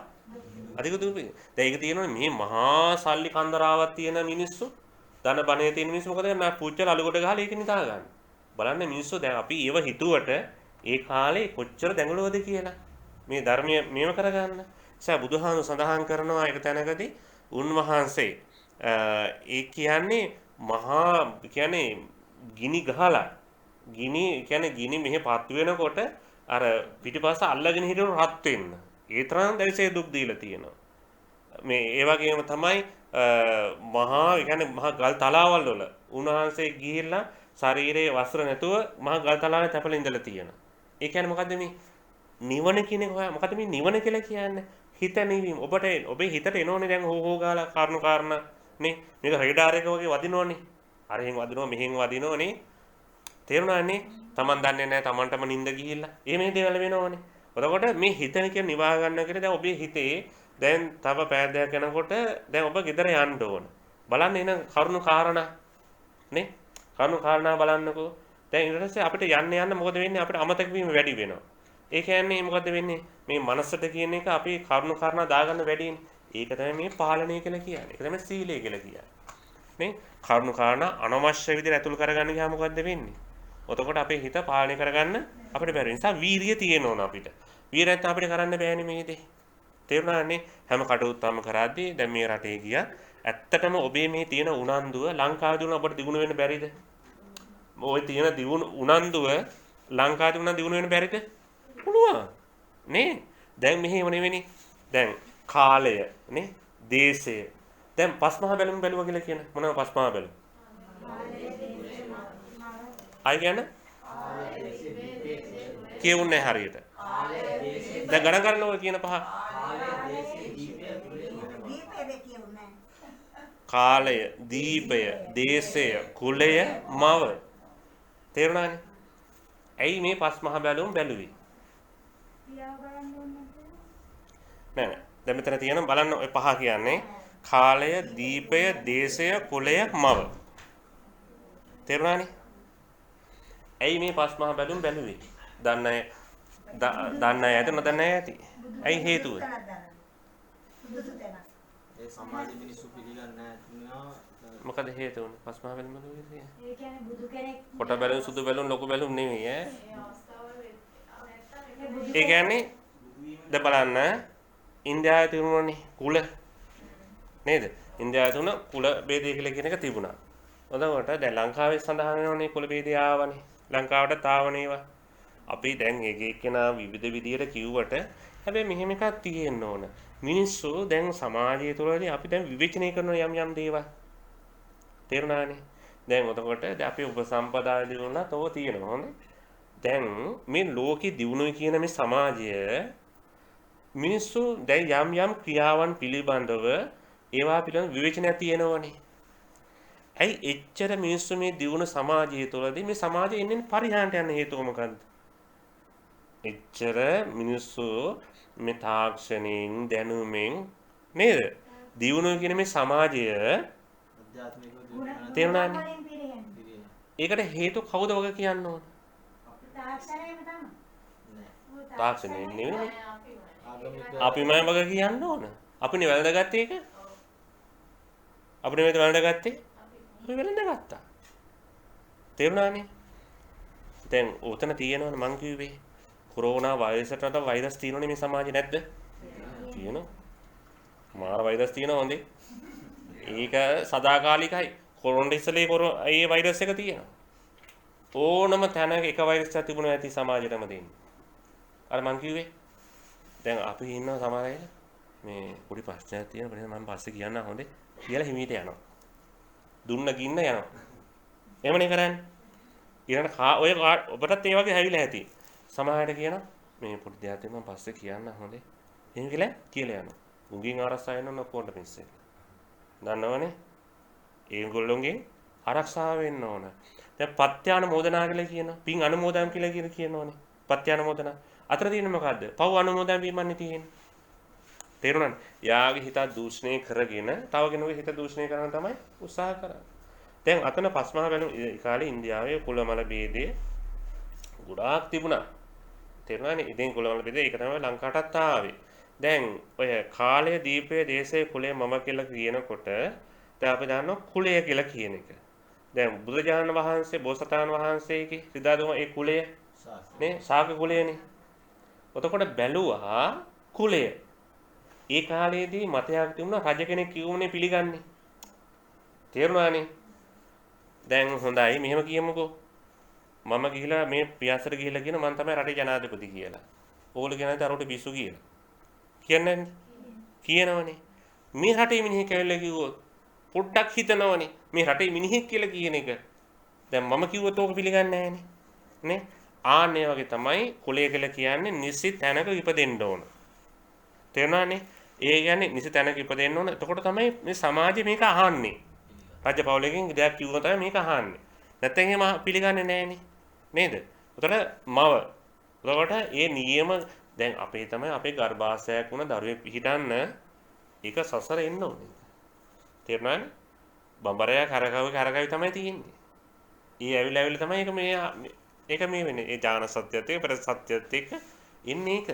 අධික දුපි. දැන් ඒක තියෙනවනේ මේ මහා සල්ලි කන්දරාවක් තියෙන මිනිස්සු ධන බණේ තියෙන මිනිස්සු මොකද කරන්නේ? පුච්චල අලුකොට ගහලා ඒක නිදා ගන්න. බලන්න මිනිස්සු දැන් අපි ඒව හිතුවට ඒ කාලේ කොච්චර දැඟලුවද කියලා. මේ ධර්මය මේව කරගන්න. නිසා බුදුහාමුදුරු සඳහන් කරනවා එක තැනකදී උන්වහන්සේ ඒ කියන්නේ මහා කියන්නේ ගිනි ගහලා ගිනි මෙහෙ පත් වෙනකොට අර පිටිපස්ස අල්ලගෙන හිටියු රත් වෙන්න. ඒ තරම් දැරිසේ දුක් දීලා තියෙනවා. මේ ඒ වගේම තමයි මහා කියන්නේ මහා ගල් තලාවල් වල උන්වහන්සේ ගිහිල්ලා ශරීරයේ වස්ත්‍ර නැතුව මහා ගල් තලාවේ තැපලා ඉඳලා තියෙනවා. ඒ කියන්නේ මොකද්ද මේ නිවන කියන එක මොකද්ද මේ නිවන කියලා කියන්නේ? හිත නිවීම. ඔබේ හිතට එනෝනේ දැන් හෝ ගාලා කාරණා කාරණා නේ. මේක රේඩාර් එක වගේ වදිනෝනේ. අරහෙන් වදිනවා මෙහෙන් වදිනෝනේ. තේරුණානේ? Taman දන්නේ නැහැ Tamanටම නිින්ද ගිහිල්ලා. මේ දේවල් වෙනෝනේ. එතකොට මේ හිතන කියන නිවා ගන්න කියලා දැන් ඔබේ හිතේ දැන් තව පෑදයක් යනකොට දැන් ඔබ ගෙදර යන්න ඕන. බලන්න එන කරුණු කාරණා නේ? කරුණු කාරණා බලන්නකෝ. දැන් ඊට පස්සේ අපිට යන්න මොකද වෙන්නේ? අපිට අමතක වීම වැඩි වෙනවා. ඒ කියන්නේ මොකද වෙන්නේ? මේ මනසට කියන එක අපි කරුණු කාරණා දාගන්න වැඩිනේ. ඒක තමයි මේ පාලනය කියලා කියන්නේ. ඒක තමයි සීලය කියලා කියන්නේ. නේ? කරුණු කාරණා අනවශ්‍ය විදිහට ඇතුල් කරගන්න ගියාම මොකද්ද වෙන්නේ? එතකොට අපේ හිත පාලනය කරගන්න අපිට බැරි නිසා වීරිය තියෙන්න ඕන අපිට. වීරිය නැත්නම් අපිට කරන්න බෑනේ මේ දේ. තේරුණානේ? හැම කටයුත්තක්ම කරද්දී දැන් මේ රටේ ගියා. ඇත්තටම ඔබේ මේ තියෙන උනන්දුව ලංකාවේදී උන අපිට දිනු වෙන්න බැරිද? ඔය තියෙන උනන්දුව ලංකාවේදී උන දිනු වෙන්න බැරිද? පුළුවන්. නේ? දැන් මෙහෙම නෙවෙයි. දැන් කාලය නේ? දේශය. දැන් පස්මහා බැලුම් බැලුවා කියලා කියන මොනවද පස්මහා බැලුම්? අය කියන්නේ කියුන්නේ හරියට. දැන් ගණන් ගන්නව කියන පහ. කාලය, දීපය, දේශය, කුලය, මව. තේරුණානේ? ඇයි මේ පස් මහ බැලුම් බැලුවේ? නෑ. දැන් මෙතන තියෙන බලන්න ඔය පහ කියන්නේ කාලය, දීපය, දේශය, කුලය, මව. තේරුණානේ? ඇයි මේ පස් මහ බැලුම් බැලුවේ? දන්න අය ඇති නොදන්න අය ඇති. ඇයි හේතුව? ඒ සමාජ මිනිස්සු පිළිගන්නේ නැහැ. මොකද හේතුව? පස් මහ බැලුම් බැලුවේ? ඒ කියන්නේ බුදු කෙනෙක් කොට බැලුම් සුදු බැලුම් ලොකු බැලුම් නෙවෙයි ඈ. ඒ කියන්නේ දැන් බලන්න ඉන්දියාවේ තිබුණනේ කුල නේද? ඉන්දියාවේ තුන කුල ભેදය කියලා කියන එක තිබුණා. එතකොට දැන් ලංකාවේ සඳහන් වෙනවනේ කුල ભેදය ආවනේ. ලංකාවට තාවනේවා. අපි දැන් එක එක්කෙනා විවිධ විදියට කිව්වට හැබැයි මෙහෙම එකක් තියෙන්න ඕන. මිනිස්සු දැන් සමාජය තුළදී අපි දැන් විවේචනය කරන යම් දේවල්. තේරුණානේ? දැන් එතකොට දැන් අපි උපසම්පදාදී වුණත් ඕක තියෙනවා හොඳේ. දැන් මේ ලෝකේ දියුණුවයි කියන මේ සමාජය මිනිස්සු දැන් යම් ක්‍රියාවන් පිළිබඳව ඒවා පිළිබඳ විවේචනයක් තියෙනවනේ. ඇයි එච්චර මිනිස්සු මේ දියුණු සමාජය තුළදී මේ සමාජය ඉන්නේ පරිහාන්ට යන හේතුව මොකද්ද? එච්චර මිනිස්සු මේ තාක්ෂණයෙන් දැනුමෙන් නේද? දියුණුව කියන මේ සමාජය තේරුණානේ? ඒකට හේතු කවුද වගේ කියන්න ඕන? තාක්ෂණයම තමයි. තාක්ෂණය නෙවෙයි. අපිමයි වගේ කියන්න ඕන. අපිනේ වැළඳගත්තේ ඒක. අපිනේ මේ වැළඳගත්තේ. අපි වැළඳගත්තා. තේරුණානේ? දැන් උතන තියෙනවනේ මං කිව්වේ කොරෝනා වෛරසට වෛරස් තියෙනවනේ මේ සමාජේ නැද්ද? තියෙනවා. මාර වෛරස් තියෙනවා හොඳේ. ඒක සදාකාලිකයි. කොරෝනා ඉස්සලේ ඒ වෛරස් එක තියෙනවා. ඕනම තැනක එක වෛරස් එකක් තිබුණා ඇති සමාජෙටම දෙන්නේ. අර මං කිව්වේ දැන් අපි ඉන්නවා සමහර අය මේ පොඩි ප්‍රශ්නයක් තියෙනවා මම පස්සේ කියන්න හොඳේ කියලා හිමීට යනවා. දුන්න ගින්න යනවා. එහෙමනේ කරන්නේ. ඊළඟට ඔය ඔබටත් ඒ වගේ හැවිලා ඇති. සමහරට කියනවා මේ පොඩි දෙයක් තියෙනවා මම පස්සේ කියන්න හොඳේ. එහෙම කියලා යනවා. උන්ගෙන් ආරක්ෂා වෙන්න ඕන ඔක්කොන්ට මිනිස්සු. දන්නවනේ? ඒගොල්ලොන්ගෙන් ආරක්ෂා වෙන්න ඕන. දැන් පත්‍යානුමෝදනා කියලා කියනවා. පින් අනුමෝදන් කියලා කියනවනේ. පත්‍යානුමෝදනා. අතර තියෙන්නේ මොකද්ද? පව් අනුමෝදන් වීමන්නේ තියෙන්නේ. තේරුණානේ? යාගේ හිත දූෂණය කරගෙන තව කෙනෙකුගේ හිත දූෂණය කරන්න තමයි උත්සාහ කරන්නේ. දැන් අතන පස්මහා බැලු කාලේ ඉන්දියාවේ කුලමල ભેදය ගොඩාක් තිබුණා. තේරුණානේ? ඉතින් කුලමල ભેදය ඒක තමයි ලංකාවටත් ආවේ. දැන් ඔය කාලය දීපයේ දේශයේ කුලය මම කියලා කියනකොට දැන් අපි දන්නවා කුලය කියලා කියන එක. දැන් බුදුරජාණන් වහන්සේ බෝසතාණන් වහන්සේගේ සිතාදුම ඒ කුලය නේ ශාක කුලයනේ. එතකොට බැලුවා කුලය. ඒ කාලේදී මතයක් තිබුණා රජ කෙනෙක් කියවුනේ පිළිගන්නේ. තේරුණානේ? දැන් හොඳයි මෙහෙම කියමුකෝ. මම ගිහිලා මේ පියාසර ගිහිලා කියන මම තමයි රටේ ජනාධිපති කියලා. ඕගොල්ලෝ කියනවාද අරකට පිස්සු කියලා. කියන්නේ නැන්නේ? කියනවනේ. මේ රටේ මිනිහෙක් කියලා කිව්වොත් පොඩ්ඩක් හිතනවනේ. මේ රටේ මිනිහෙක් කියලා කියන එක. දැන් මම කිව්වොත් ඕක පිළිගන්නේ නැහනේ. නේ? ආන්නේ වගේ තමයි කුලය කියලා කියන්නේ නිසි තැනක ඉපදෙන්න ඕන. තේරුණානේ? ඒ කියන්නේ නිසි තැනක ඉපදෙන්න ඕන. එතකොට තමයි මේ සමාජය මේක අහන්නේ. රජපෞලකින් දෙයක් කිව්වොත් තමයි මේක අහන්නේ. නැත්නම් එහෙම පිළිගන්නේ නැහනේ. නේද? එතකොට මව. එතකොට ඒ නියම දැන් අපේ තමයි අපේ ගර්භාෂයක් වුණ දරුවෙක් පිහිටන්න ඒක සසර එන්න ඕනේ. තේරුණානේ? බඹරයා කරකවි තමයි තියෙන්නේ. ඊ ඇවිල්ලා තමයි ඒක මේ වෙන්නේ. ඒ ඥාන සත්‍යයත් එක්ක පෙර සත්‍යයත් එක්ක ඉන්නේ ඒක.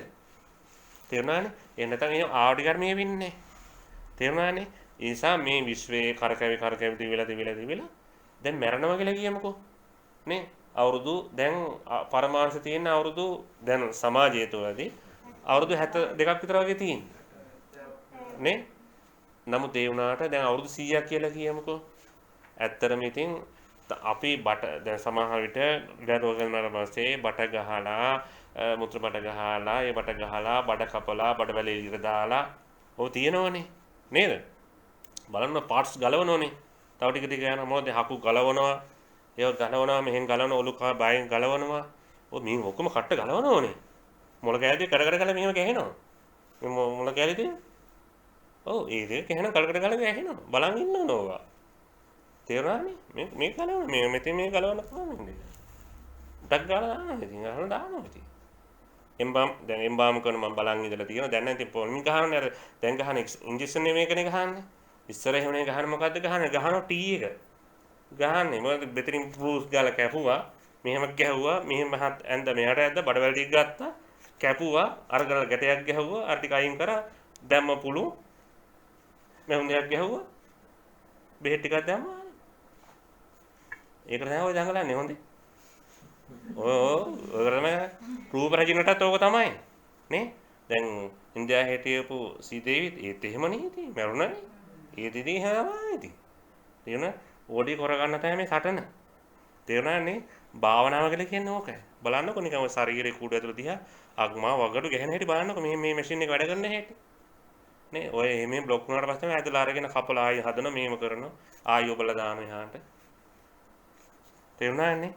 තේරුණානේ? එහෙනම් නැත්නම් ඒ ආවඩි කර්මයේ වෙන්නේ. තේරුණානේ? ඒ නිසා මේ විශ්වයේ කරකැවි දිවිලා දැන් මැරෙනවා කියලා කියමුකෝ. නේ? අවුරුදු දැන් පරමාංශ තියෙන අවුරුදු දැන් සමාජය තුළදී අවුරුදු 72ක් විතර වගේ තියෙන්නේ. නේ? නමුත් ඒ වුණාට දැන් අවුරුදු 100ක් කියලා කියමුකෝ. ඇත්තටම ඉතින් අපි දැන් සමහර විට ඉඩරෝගන මාසේ බට ගහලා මුත්‍ර බට ගහලා ඒ බට ගහලා බඩ කපලා බඩ වැලේ ඉර දාලා ඔය තියෙනවනේ නේද? බලන්න පාර්ට්ස් ගලවනෝනේ. තව ටික යන මොකද හකු ගලවනවා. ඒක ගලවනවා මෙහෙන් ගලවන ඔලු බයෙන් ගලවනවා. ඔය මේ ඔක්කොම කට්ට ගලවනෝනේ. මොළ කෑල්ලේ කඩ කඩ මෙහෙම ගහනවා. මේ මොළ කෑල්ලේ ඔව් ඒ දෙක එහෙනම් කලකට ගලක ඇහෙනවා. බලන් ඉන්න ඕනවා. තේරුණානේ? මේ ගලවන මේ මෙතේ මේ ගලවන්න පුළුවන් නේද? ටක් ගාලා දානවා ඉතින් අහන දානවා ඉතින්. එම්බාම් කරන මම බලන් ඉඳලා තියෙනවා. දැන් නම් ඉතින් පොල්මින් ගහන්නේ අර දැන් ගහන ඉන්ජෙක්ෂන් මේකනේ ගහන්නේ. ඉස්සර එහෙමනේ ගහන්නේ මොකද්ද ගහන්නේ? ගහනවා ටී එක. ගහන්නේ මොකද බෙතරින් බූස් ගාලා කැපුවා. මෙහෙම ගැහුවා. මෙහෙම ඇඳ මෙහාට ඇද්ද බඩවැල් ටික ගත්තා. කැපුවා. අර ගැටයක් ගැහුවා. අර ටික අයින් කරා. දැම්ම පුළු මෙහුන් දෙයක් ගැහුවා. බෙහෙත් ටිකක් දැම්මා. ඒක තමයි ඔය දඟලන්නේ හොඳේ. ඔය තමයි රූප රජිනටත් ඕක තමයි. නේ? දැන් ඉන්දියාවේ හිටියපු සීදේවිත් ඒත් එහෙම නේද? මරුණනේ. ඒ දෙදී හැමයි. තේරුණා? ඕඩි කරගන්න තමයි මේ සටන. තේරුණානේ? භාවනාව කියලා කියන්නේ ඕකයි. බලන්නකො නිකන් ශරීරේ කුඩු ඇතුළ දිහා අග්මා වගඩු ගැහෙන හැටි බලන්නකො මේ මැෂින් එක වැඩ කරන හැටි. නේ ඔය මේ બ્લોක් වුණාට පස්සේ ඇදලා අරගෙන කපලා ආයෙ හදන මේම කරනවා ආයෙ ඔබලා දාන එහාට තේරුණානේ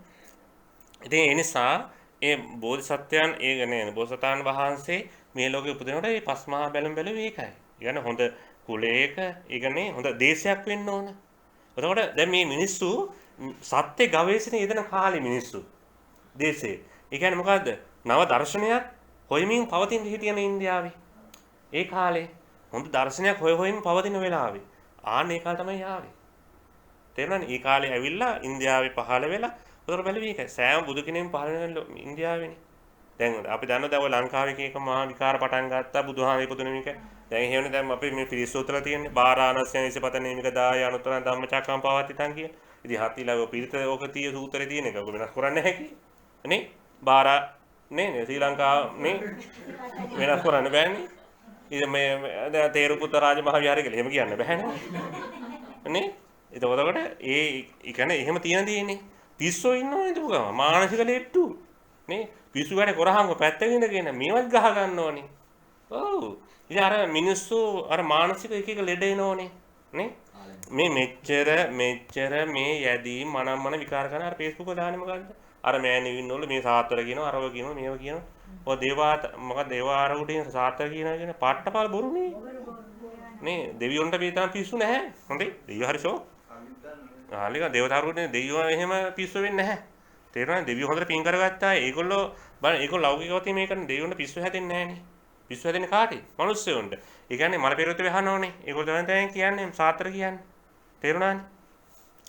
ඉතින් ඒ නිසා ඒ බෝධිසත්වයන් ඒ කියන්නේ බෝසතාණන් වහන්සේ මේ ලෝකෙ උපදිනකොට මේ පස්මහා බැලුම් බැලුවේ ඒකයි. කියන්නේ හොඳ කුලයක ඒ කියන්නේ හොඳ දේශයක් වෙන්න ඕන. එතකොට දැන් මේ මිනිස්සු සත්‍ය ගවේෂණයේ යෙදෙන කාලේ මිනිස්සු දේශේ. ඒ කියන්නේ මොකද්ද? නව දර්ශනයක් හොයමින් පවතින හිටියන ඉන්දියාවේ. ඒ කාලේ හොඳ දර්ශනයක් හොයමින් පවතින වෙලාවේ ආන්න ඒ කාලේ තමයි ආවේ. තේරුණානේ? ඒ කාලේ ඇවිල්ලා ඉන්දියාවේ පහළ වෙලා උතර බැලුවේ ඒකයි. සෑම බුදු කෙනෙක්ම පහළ වෙන ඉන්දියාවේනේ. දැන් අපි දන්නවා දැන් ඔය ලංකාවේ එක මහා විකාර පටන් ගත්තා බුදුහාමී පුදුන මේක. දැන් එහෙමනේ දැන් අපි මේ පිරිසෝතලා තියෙන්නේ බාරාණස්යන් ඉසිපතනේ මේක 10 අනුතරන් ධම්මචක්කම් පවත්ිතන් කියන. ඉතින් හතිලා ඔය පිරිත ඕක 30 සූත්‍රේ තියෙන එක ඔක වෙනස් කරන්න නැහැ කි. නේ? බාරා නේ ශ්‍රී ලංකාව නේ වෙනස් කරන්න බෑනේ. ඉතින් මේ දැන් තේරුපුත්ත රාජ මහ විහාරය කියලා එහෙම කියන්න බෑනේ. නේ? එතකොට ඒ කියන්නේ එහෙම තියෙන දෙන්නේ. පිස්සෝ ඉන්නවනේ ඒක ගම මානසික ලෙට්ටු. නේ? පිස්සු වැඩ කරාම පැත්තක ඉඳගෙන මේවත් ගහ ගන්නවනේ. ඔව්. ඉතින් අර මිනිස්සු අර මානසික එක එක ලෙඩ එනෝනේ. නේ? මේ මෙච්චර මේ යැදී මනම්මන විකාර කරන අර Facebook එක දාන්නේ මොකද්ද? අර මෑණිවින් වල මේ සාත්වර කියනවා අරව කියනවා මේව කියනවා. ඔය දේවාත මොකද දේවාර උඩින් සාත්වර කියනවා කියන පාට්ටපාල බොරුනේ. නේ දෙවියොන්ට මේ තරම් පිස්සු නැහැ. හොඳේ දෙවියෝ හරි ෂෝක්. ආලික දේවතාවුරුනේ දෙවියෝ එහෙම පිස්සු වෙන්නේ නැහැ. තේරුණාද? දෙවියෝ හොඳට පින් කරගත්තා. ඒගොල්ලෝ බලන්න ඒගොල්ලෝ ලෞකිකවතින් මේ කරන දෙවියොන්ට පිස්සු හැදෙන්නේ නැහනේ. පිස්සු හැදෙන්නේ කාටේ? මිනිස්සුන්ට. ඒ කියන්නේ මල පෙරොත් වහන ඕනේ. ඒගොල්ලෝ තමයි කියන්නේ සාත්‍ර කියන්නේ. තේරුණානේ?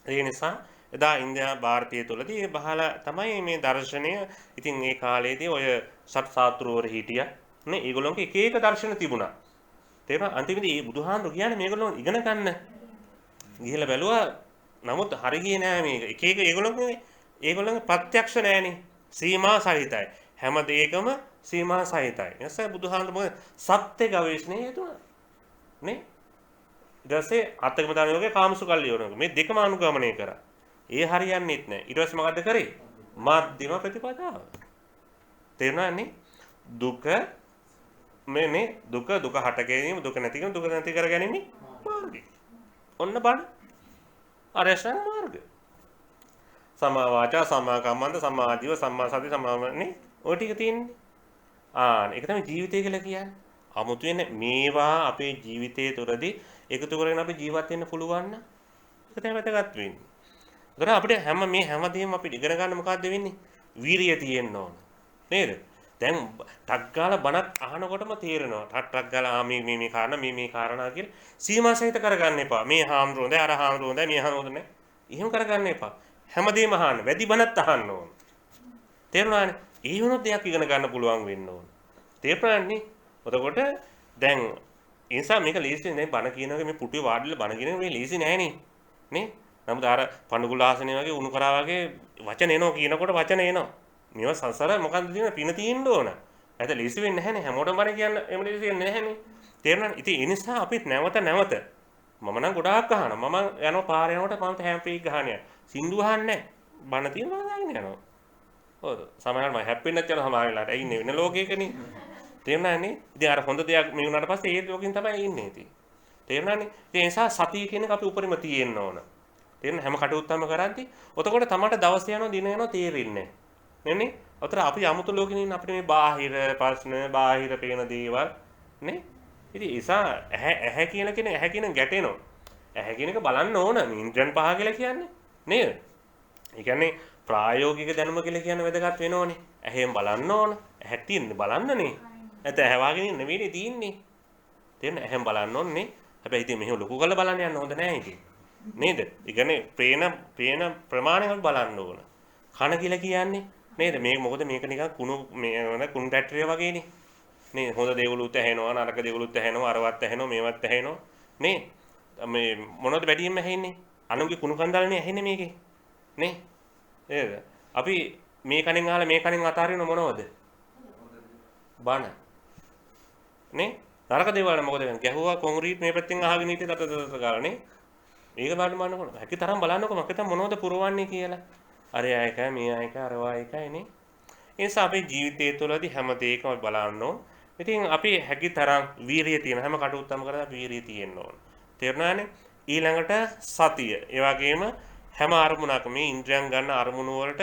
ඒ නිසා එදා ඉන්දියා ಭಾರತೀය තුලදී ඒ බහලා තමයි මේ දර්ශනය. ඉතින් මේ කාලේදී ඔය සත්සාත්‍රවරු හිටියා. නේ ඒගොල්ලෝන්ගේ එක එක දර්ශන තිබුණා. තේරුණා? අන්තිමේදී මේ බුදුහාමුදුරු කියන්නේ මේගොල්ලෝ ඉගෙන ගන්න. ගිහිල්ලා බැලුවා. නමුත් හරි ගියේ නෑ මේක. එක එක ඒගොල්ලෝගේ ප්‍රත්‍යක්ෂ නෑනේ. සීමා සහිතයි. හැම දෙයකම සීමා සහිතයි. එනිසා බුදුහාමුදුරු සත්‍ය ගවේෂණය හේතුණා. නේ? ඊට පස්සේ අත්කම දාන යෝගේ කාමසුකල්ලි යෝග මේ දෙකම අනුගමනය කරා. ඒ හරියන්නේත් නැහැ. ඊට පස්සේ මොකද්ද කරේ? මධ්‍යම ප්‍රතිපදාව. තේරුණානේ? දුක මේ දුක හට ගැනීම දුක නැති කර ගැනීම මාර්ගය. ඔන්න බලන්න. අරයන් මාර්ගය. සමා වාචා සමා කම්මන්ත සමා ආජීව සම්මා සති සමාවන්නේ ඔය ටික තියෙන්නේ. ඒක තමයි ජීවිතය කියලා කියන්නේ. 아무තුවෙන් මේවා අපේ ජීවිතයේ තුරදී එකතු කරගෙන අපි ජීවත් වෙන්න පුළුවන් නම් ඒක තමයි වැදගත් වෙන්නේ. ඒතර අපිට හැමදේම අපි ඉගෙන ගන්න මොකද්ද වෙන්නේ? වීරිය තියෙන්න ඕන. නේද? දැන් ටක් ගාලා බණක් අහනකොටම තේරෙනවා. ටක් ගාලා මේ කාරණා කියලා සීමා සහිත කරගන්න එපා. මේ හාමුදුරුවෝ දැන් අර හාමුදුරුවෝ දැන් මේ හාමුදුරුවෝ නෑ. එහෙම කරගන්න එපා. හැමදේම අහන්න. වැඩි බණක් අහන්න ඕන. තේරුණානේ? ඒ වුණොත් දෙයක් ඉගෙන ගන්න පුළුවන් වෙන්න ඕන. තේරුණානේ? එතකොට දැන් ඒ නිසා මේක ලීසි නේ බණ කියනවාගේ මේ පුටුවේ වාඩිලා බණ කියන මේ ලීසි නෑනේ. නේ? නමුත් අර පඬුකුල ආසනේ වගේ උණු කරා වගේ වචන එනවා කියනකොට වචන එනවා. මේවා සංසාර මොකන්ද තියෙන පින තියෙන්න ඕන. ඇත්ත ලීසි වෙන්නේ නැහැනේ. හැමෝටම බණ කියන්න එහෙම ලීසි වෙන්නේ නැහැනේ. තේරුණානේ? ඉතින් ඒ නිසා අපිත් නැවත මම නම් ගොඩාක් අහනවා. මම යනවා පාර යනකොට මම හැම් පීක් ගහන්නේ. සින්දු අහන්නේ නැහැ. බණ තියෙනවා දාගෙන යනවා. ඔව් සමහරවිට මම හැප්පෙන්නත් යනවා සමහර වෙලාවට. ඒ ඉන්නේ වෙන ලෝකයකනේ. තේරුණානේ? ඉතින් අර හොඳ දෙයක් මේ වුණාට පස්සේ ඒ ලෝකෙන් තමයි ඉන්නේ ඉතින්. තේරුණානේ? ඉතින් ඒ නිසා සතිය කියන එක අපි උපරිම තියෙන්න ඕන. තේරෙන හැම කටයුත්තක්ම කරද්දි ඔතකොට තමයි දවස් යනවා දින යනවා තේරෙන්නේ නැහැ. නේ? ඔතර අපි 아무තු ලෝකෙක ඉන්න අපිට මේ බාහිර ප්‍රශ්න, බාහිර පේන දේවල් නේ? ඉතින් ඒ නිසා ඇහැ කියන ගැටෙනවා. ඇහැ කියන එක බලන්න ඕන. මේ ඉන්ද්‍රයන් පහ කියලා කියන්නේ. නේද? ඒ කියන්නේ ප්‍රායෝගික දැනුම කියලා කියන වැදගත් වෙනෝනේ. ඇහෙන් බලන්න ඕන. ඇහැ තියෙන්නේ බලන්නනේ. නැත්නම් ඇහැ වාගෙන ඉන්න නෙවෙයි තියෙන්නේ. තේරෙන ඇහෙන් බලන්න ඕනේ. හැබැයි ඉතින් මෙහෙම ලොකු කරලා බලන්න යන්න හොඳ නැහැ ඉතින්. නේද? ඒ කියන්නේ පේන ප්‍රමාණයක් බලන්න ඕන. කන කියලා කියන්නේ නේද? මේ මොකද මේක නිකන් කුණු බැටරිය වගේනේ. නේ හොඳ දේවලුත් ඇහෙනවා, නරක දේවලුත් ඇහෙනවා, අරවත් ඇහෙනවා, මේවත් ඇහෙනවා. නේ? මේ මොනවද වැඩියෙන්ම ඇහෙන්නේ? අනුන්ගේ කුණු කන්දල්නේ ඇහෙන්නේ මේකේ. නේ? නේද? අපි මේ කණෙන් අහලා මේ කණෙන් අතාරින මොනවද? බන. නේ? නරක දේවල් මොකද වෙන්නේ? ගැහුවා කොන්ක්‍රීට් මේ පැත්තෙන් අහගෙන හිටියේ දත ගාලා නේ? ඒක බලන්න මොනවද? හැකි තරම් බලන්නකො මම මොනවද පුරවන්නේ කියලා. අර එකයි මේ එකයි අරවා එකයි නේ. ඒ නිසා අපේ ජීවිතය තුළදී හැම දෙයකම බලන්න ඕන. ඉතින් අපි හැකි තරම් වීරිය තියෙන හැම කටයුත්තම කරලා වීරිය තියෙන්න ඕන. තේරුණානේ? ඊළඟට සතිය. ඒ වගේම හැම අරමුණක් මේ ඉන්ද්‍රයන් ගන්න අරමුණු වලට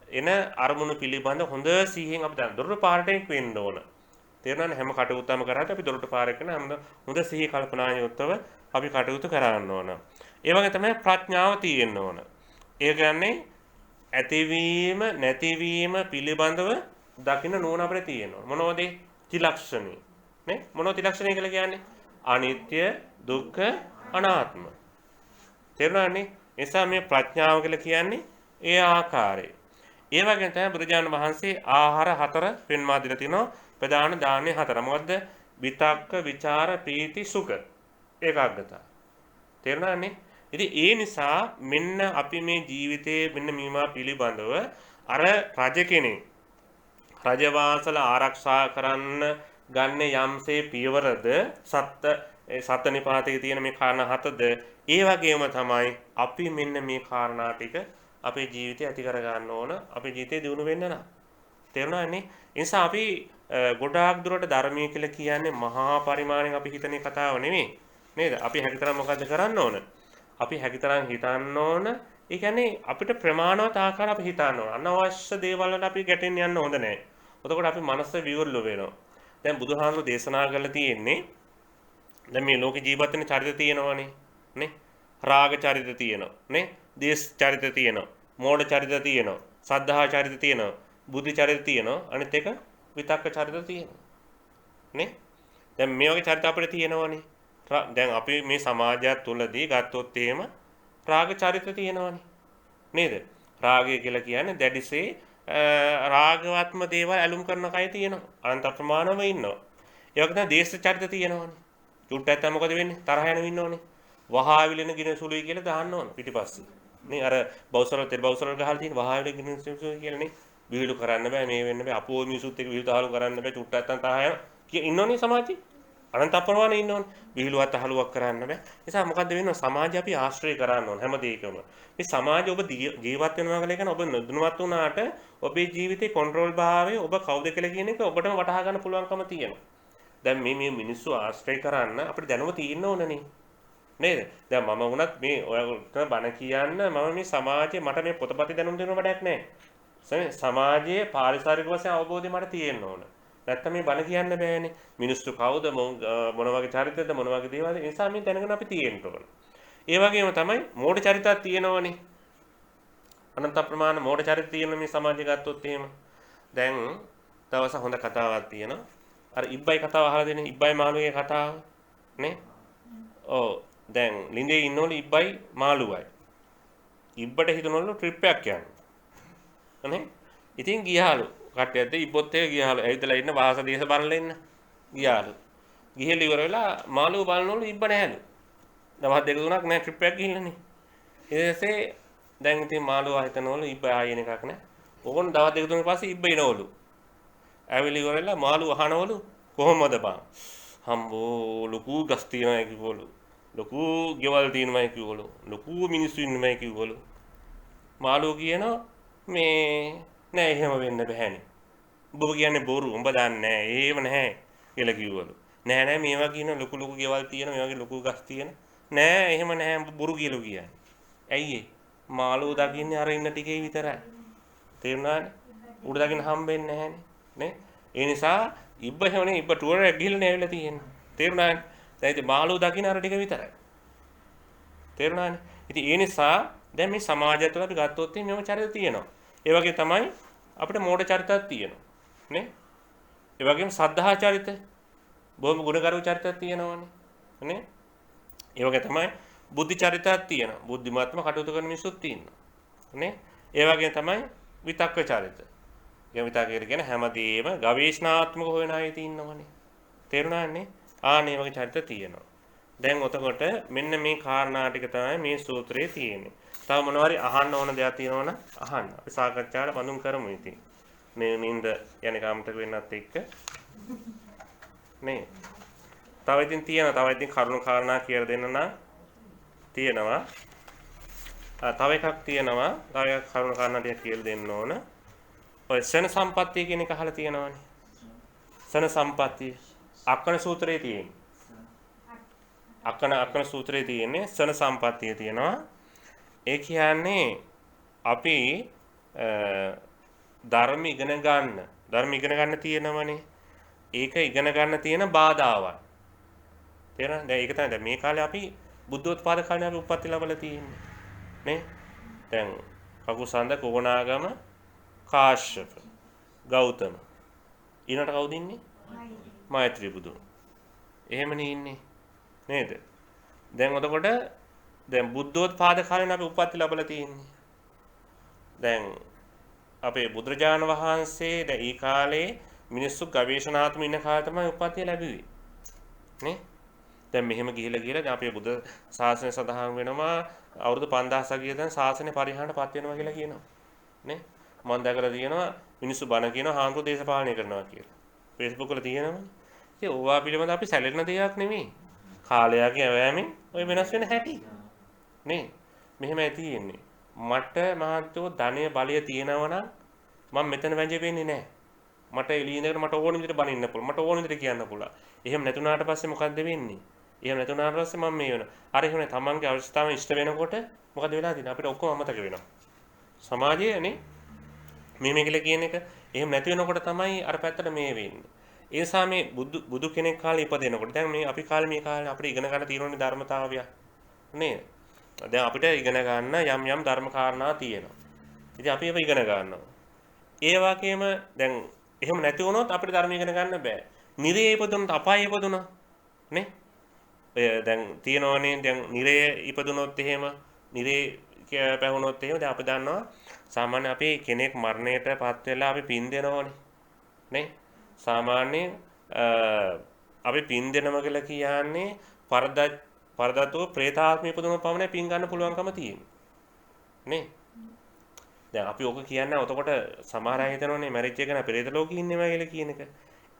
එන අරමුණු පිළිබඳ හොඳ සිහියෙන් අපි දැන් දොරට පාරට වෙන්න ඕන. තේරුණානේ? හැම කටයුත්තම කරාට අපි දොරට පාරට කරන හැම හොඳ සිහි කල්පනා යුක්තව අපි කටයුතු කරන්න ඕන. ඒ වගේ තමයි ප්‍රඥාව තියෙන්න ඕන. ඒ කියන්නේ ඇතිවීම නැතිවීම පිළිබඳව දකින්න නුවණ අපිට තියෙනවා. මොනවද? ත්‍රිලක්ෂණී. නේ? මොනවද ත්‍රිලක්ෂණී කියලා කියන්නේ? අනිත්‍ය, දුක්ඛ, අනාත්ම. තේරුණානේ? එසා මේ ප්‍රඥාව කියලා කියන්නේ ඒ ආකාරය. ඒ වගේම තමයි බුදුජානක වහන්සේ ආහාර හතර පෙන්වා දීලා තිනවා. ප්‍රධාන දාන්නේ හතර. මොකද්ද? විතක්ක, ਵਿਚාර, ප්‍රීති, සුඛ. ඒකාග්‍රතාව. තේරුණානේ? ඉතින් ඒ නිසා මෙන්න අපි මේ ජීවිතයේ මෙන්න මේවා පිළිබඳව අර රජ කෙනෙක් රජවාසල ආරක්ෂා කරන්න ගන්න යම්සේ පියවරද සත්ත්ව නිපාතයේ තියෙන මේ කාරණා හතද ඒ වගේම තමයි අපි මෙන්න මේ කාරණා ටික අපේ ජීවිතේ ඇති කර ගන්න ඕන අපේ ජීවිතේ දියුණු වෙන්න නම් තේරුණානේ? ඒ නිසා අපි ගොඩාක් දුරට ධර්මයේ කියලා කියන්නේ මහා පරිමාණයෙන් අපි හිතන කතාව නෙමෙයි නේද? අපි හැකිතරම් මොකද්ද කරන්න ඕන? අපි හැකිතරම් හිතන්න ඕන ඒ කියන්නේ අපිට ප්‍රමාණවත් ආකාර අපි හිතන්න ඕන. අනවශ්‍ය දේවල් වලට අපි ගැටෙන්න යන්න හොඳ නැහැ. එතකොට අපි මනස විවෘත වෙනවා. දැන් බුදුහාමුදුරු දේශනා කරලා තියෙන්නේ දැන් මේ ලෝකේ ජීවත් වෙන චරිත තියෙනවනේ නේ රාග චරිත තියෙනවා නේ දේශ චරිත තියෙනවා මෝඩ චරිත තියෙනවා සද්ධා චරිත තියෙනවා බුද්ධි චරිත තියෙනවා අනිත් එක විතක්ක චරිත තියෙනවා නේ දැන් මේ වගේ චරිත අපිට තියෙනවනේ දැන් අපි මේ සමාජය තුළදී ගත්තොත් එහෙම රාග චරිත තියෙනවනේ නේද රාගය කියලා කියන්නේ දැඩිසේ රාගවත්ම දේවල් ඇලුම් කරන කය තියෙනවා අනන්ත ප්‍රමාණව ඉන්නවා ඒ වගේ තමයි දේශ චරිත තියෙනවනේ චුට්ටක් තමයි මොකද වෙන්නේ තරහ යන ඉන්නෝනේ වහාවිලෙන ගින සුළුයි කියලා දාන්න ඕන පිටිපස්සේ නේ අර බවුසරල් තෙල් බවුසරල් ගහලා තියෙන වහාවිලෙන ගින සුළුයි කියලා නේ විහිළු කරන්න බෑ මේ වෙන්න බෑ අපෝ මිනිසුත් එක්ක විහිළු තහළු කරන්න බෑ චුට්ටක් තමයි තරහ යන කිය ඉන්නෝනේ සමාජයේ අනන්ත අප්‍රමාණ ඉන්නෝනේ විහිළුවත් තහළුවක් කරන්න බෑ නිසා මොකද්ද වෙන්නේ සමාජය අපි ආශ්‍රය කරන්න ඕන හැම දෙයකම මේ සමාජය ඔබ ජීවත් වෙනවා කියලා කියන ඔබ නොදැනුවත් වුණාට ඔබේ ජීවිතේ කන්ට්‍රෝල් භාවය ඔබ කවුද කියලා කියන එක ඔබටම වටහා ගන්න පුළුවන්කම තියෙනවා දැන් මේ මිනිස්සු ආශ්‍රය කරන්න අපිට දැනුම තියෙන්න ඕනනේ නේද දැන් මම වුණත් මේ ඔයගොල්ලන්ට බණ කියන්න මම මේ සමාජයේ මට මේ පොතපත දැනුම් දෙන්න වැඩක් නැහැ සමාජයේ පාරිසරික වශයෙන් අවබෝධය මට තියෙන්න ඕන නැත්තම් මේ බණ කියන්න බෑනේ මිනිස්සු කවුද මොන වගේ චරිතද මොන වගේ දේවල්ද ඒ නිසා මේ දැනගෙන අපි තියෙන්න ඕන ඒ වගේම තමයි මෝඩ චරිතයක් තියෙනවනේ අනන්ත ප්‍රමාණ මෝඩ චරිත තියෙන මේ සමාජය ගත්තොත් එහෙම දැන් දවස හොඳ කතාවක් තියෙනවා අර ඉබ්බයි කතාව අහලා දෙන්නේ ඉබ්බයි මාළුවේ කතාව නේ ඔව් දැන් ලිඳේ ඉන්නෝලු ඉබ්බයි මාළුවයි ඉබ්බට හිතනවලු ට්‍රිප් එකක් යන්න නේ ඉතින් ගියාලු කට්ටියත් ඉබ්බොත් එක ගියාලු ඇවිදලා ඉන්න වාස දේශ බලලා ඉන්න ගියාලු ගිහිල්ලා ඉවර වෙලා මාළුව බලනවලු ඉබ්බ නැහැලු දවස් දෙක තුනක් නෑ ට්‍රිප් එකක් ගිහිල්ලානේ ඊට පස්සේ දැන් ඉතින් මාළුව හිතනවලු ඉබ්බ ආයෙන එකක් නෑ ඕගොල්ලෝ දවස් දෙක තුනක් පස්සේ ඉබ්බ එනවලු ඇවිල්ලා ඉවරලා මාළු අහනවලු කොහොමද බං හම්බෝ ලොකු ගස් තියනවා කිව්වලු ලොකු ගෙවල් තියෙනවා කිව්වලු ලොකු මිනිස්සු ඉන්නවා කිව්වලු මාළු කියනවා මේ නෑ එහෙම වෙන්න බෑනේ ඔබ කියන්නේ බොරු උඹ දන්නේ නෑ ඒව නැහැ කියලා කිව්වලු නෑ නෑ මේවා කියන ලොකු ලොකු ගෙවල් තියෙන මේ වගේ ලොකු ගස් තියෙන නෑ එහෙම නැහැ උඹ බොරු කියලා කියන්නේ ඇයි ඒ මාළු දකින්නේ අර ඉන්න ටිකේ විතරයි තේරුණානේ උඩ දකින්න හම්බෙන්නේ නැහැනේ නේ ඒ නිසා ඉබ්බ හැවනේ ඉබ්බ ටුවර් එක ගිහලා නෑවිලා තියෙන්නේ තේරුණානේ දැන් ඉතින් මාළු දකින්න අර ටික විතරයි තේරුණානේ ඉතින් ඒ නිසා දැන් මේ සමාජය තුළ අපි ගත්තොත් මේව චරිත තියෙනවා ඒ වගේ තමයි අපිට මෝඩ චරිතයක් තියෙනවා නේ ඒ වගේම සද්ධා චරිත බොහොම ගුණගරුක චරිතයක් තියෙනවානේ නේ ඒ වගේ තමයි බුද්ධි චරිතයක් තියෙනවා බුද්ධිමත්ම කටයුතු කරන මිනිස්සුත් ඉන්නවා නේ ඒ වගේ තමයි විතක්ක චරිත විතක්ක කියන හැමදේම ගවේෂණාත්මක හොයන අය ඉන්නවනේ තේරුණානේ ආනේ වගේ චරිත තියෙනවා දැන් ඔතකොට මෙන්න මේ කාරණා ටික තමයි මේ සූත්‍රයේ තියෙන්නේ තව මොනවාරි අහන්න ඕන දේවල් තියෙනවනම් අහන්න අපි සාකච්ඡාවට බඳුන් කරමු ඉතින් මේ නින්ද යන්නේ කාමතක වෙන්නත් එක්ක නේ තව ඉතින් කරුණු කාරණා කියලා දෙන්න නම් තියෙනවා තව එකක් තියෙනවා තව එකක් කරුණු කාරණා ටික කියලා දෙන්න ඕන ඔය සන සම්පත්තිය කියන එක අහලා තියෙනවනේ සන සම්පත්තිය අක්කන සූත්‍රයේ තියෙන්නේ අක්කන සූත්‍රයේ තියෙන්නේ සන සම්පත්තිය තියෙනවා ඒ කියන්නේ අපි ධර්ම ඉගෙන ගන්න තියෙනවනේ ඒක ඉගෙන ගන්න තියෙන බාධාවන් තේරෙනවද දැන් ඒක තමයි දැන් මේ කාලේ අපි බුද්ධෝත්පාද කාලේ අපි උප්පත්ති ලැබලා තියෙන්නේ නේ දැන් කකුසඳ කොණාගම කාශ්‍යප ගෞතම ඊනට කවුද ඉන්නේ මෛත්‍රී බුදුන් එහෙමනේ ඉන්නේ නේද දැන් එතකොට දැන් බුද්ධෝත්පාද කාලේ අපි උප්පත්ති ලැබලා තියෙන්නේ දැන් අපේ බුදුරජාණන් වහන්සේ දැන් ඊ කාලේ මිනිස්සු ගවේෂණාත්මක ඉන්න කාලේ තමයි උප්පත්තිය ලැබුවේ නේ දැන් මෙහෙම ගිහිලා දැන් අපේ බුද්ධ ශාසනය සඳහන් වෙනවා අවුරුදු 5000ක් ගිය දැන් ශාසනය පරිහානියටපත් වෙනවා කියලා කියනවා නේ මම දැකලා තියෙනවා මිනිස්සු බණ කියනවා හාමුදුරුවෝ දේශපාලනය කරනවා කියලා Facebook වල තියෙනවනේ ඉතින් ඕවා පිළිබඳව අපි සැලෙන දෙයක් නෙමෙයි කාලයගේ ඇවෑමෙන් ඔය වෙනස් වෙන හැටි නේ මෙහෙමයි තියෙන්නේ මට මහත්තයෝ ධනය බලය තියෙනවා නම් මම මෙතන වැජේ වෙන්නේ නැහැ මට එළියේ ඉඳගෙන මට ඕන විදිහට බනින්න පුළුවන් මට ඕන විදිහට කියන්න පුළුවන් එහෙම නැතුණාට පස්සේ මොකද්ද වෙන්නේ එහෙම නැති වුණාට පස්සේ මම මේ වෙනවා. අර එහෙම තමන්ගේ අවශ්‍යතාවය ඉෂ්ට වෙනකොට මොකද වෙලා තියෙන්නේ? අපිට ඔක්කොම අමතක වෙනවා. සමාජයනේ මේ කියලා කියන එක එහෙම නැති වෙනකොට තමයි අර පැත්තට මේ වෙන්නේ. ඒ නිසා මේ බුදු කෙනෙක් කාලේ ඉපදෙනකොට දැන් මේ අපි කාලේ මේ කාලේ අපිට ඉගෙන ගන්න තියෙන ධර්මතාවය නේද? දැන් අපිට ඉගෙන ගන්න යම් ධර්ම කාරණා තියෙනවා. ඉතින් අපි ඒව ඉගෙන ගන්නවා. ඒ වගේම දැන් එහෙම නැති වුණොත් අපිට ධර්ම ඉගෙන ගන්න බෑ. නිරේ ඉපදුනොත් අපායේ ඉපදුනා නේ? ඔය දැන් තියෙනවනේ දැන් නිරේ ඉපදුනොත් එහෙම නිරේ පැවුනොත් එහෙම දැන් අපි දන්නවා සාමාන්‍ය අපි කෙනෙක් මරණයටපත් වෙලා අපි පින් දෙනවනේ නේ? සාමාන්‍යයෙන් අපි පින් දෙනවා කියලා කියන්නේ පරදත්ව പ്രേතාත්මය ඉපදුනොත් පමණයි පින් ගන්න පුළුවන්කම තියෙන්නේ නේ? දැන් අපි ඕක කියන්නේ එතකොට සමහර අය හිතනෝනේ මැරිච් එක න පෙරේත ලෝකෙ ඉන්නවා කියලා කියන එක.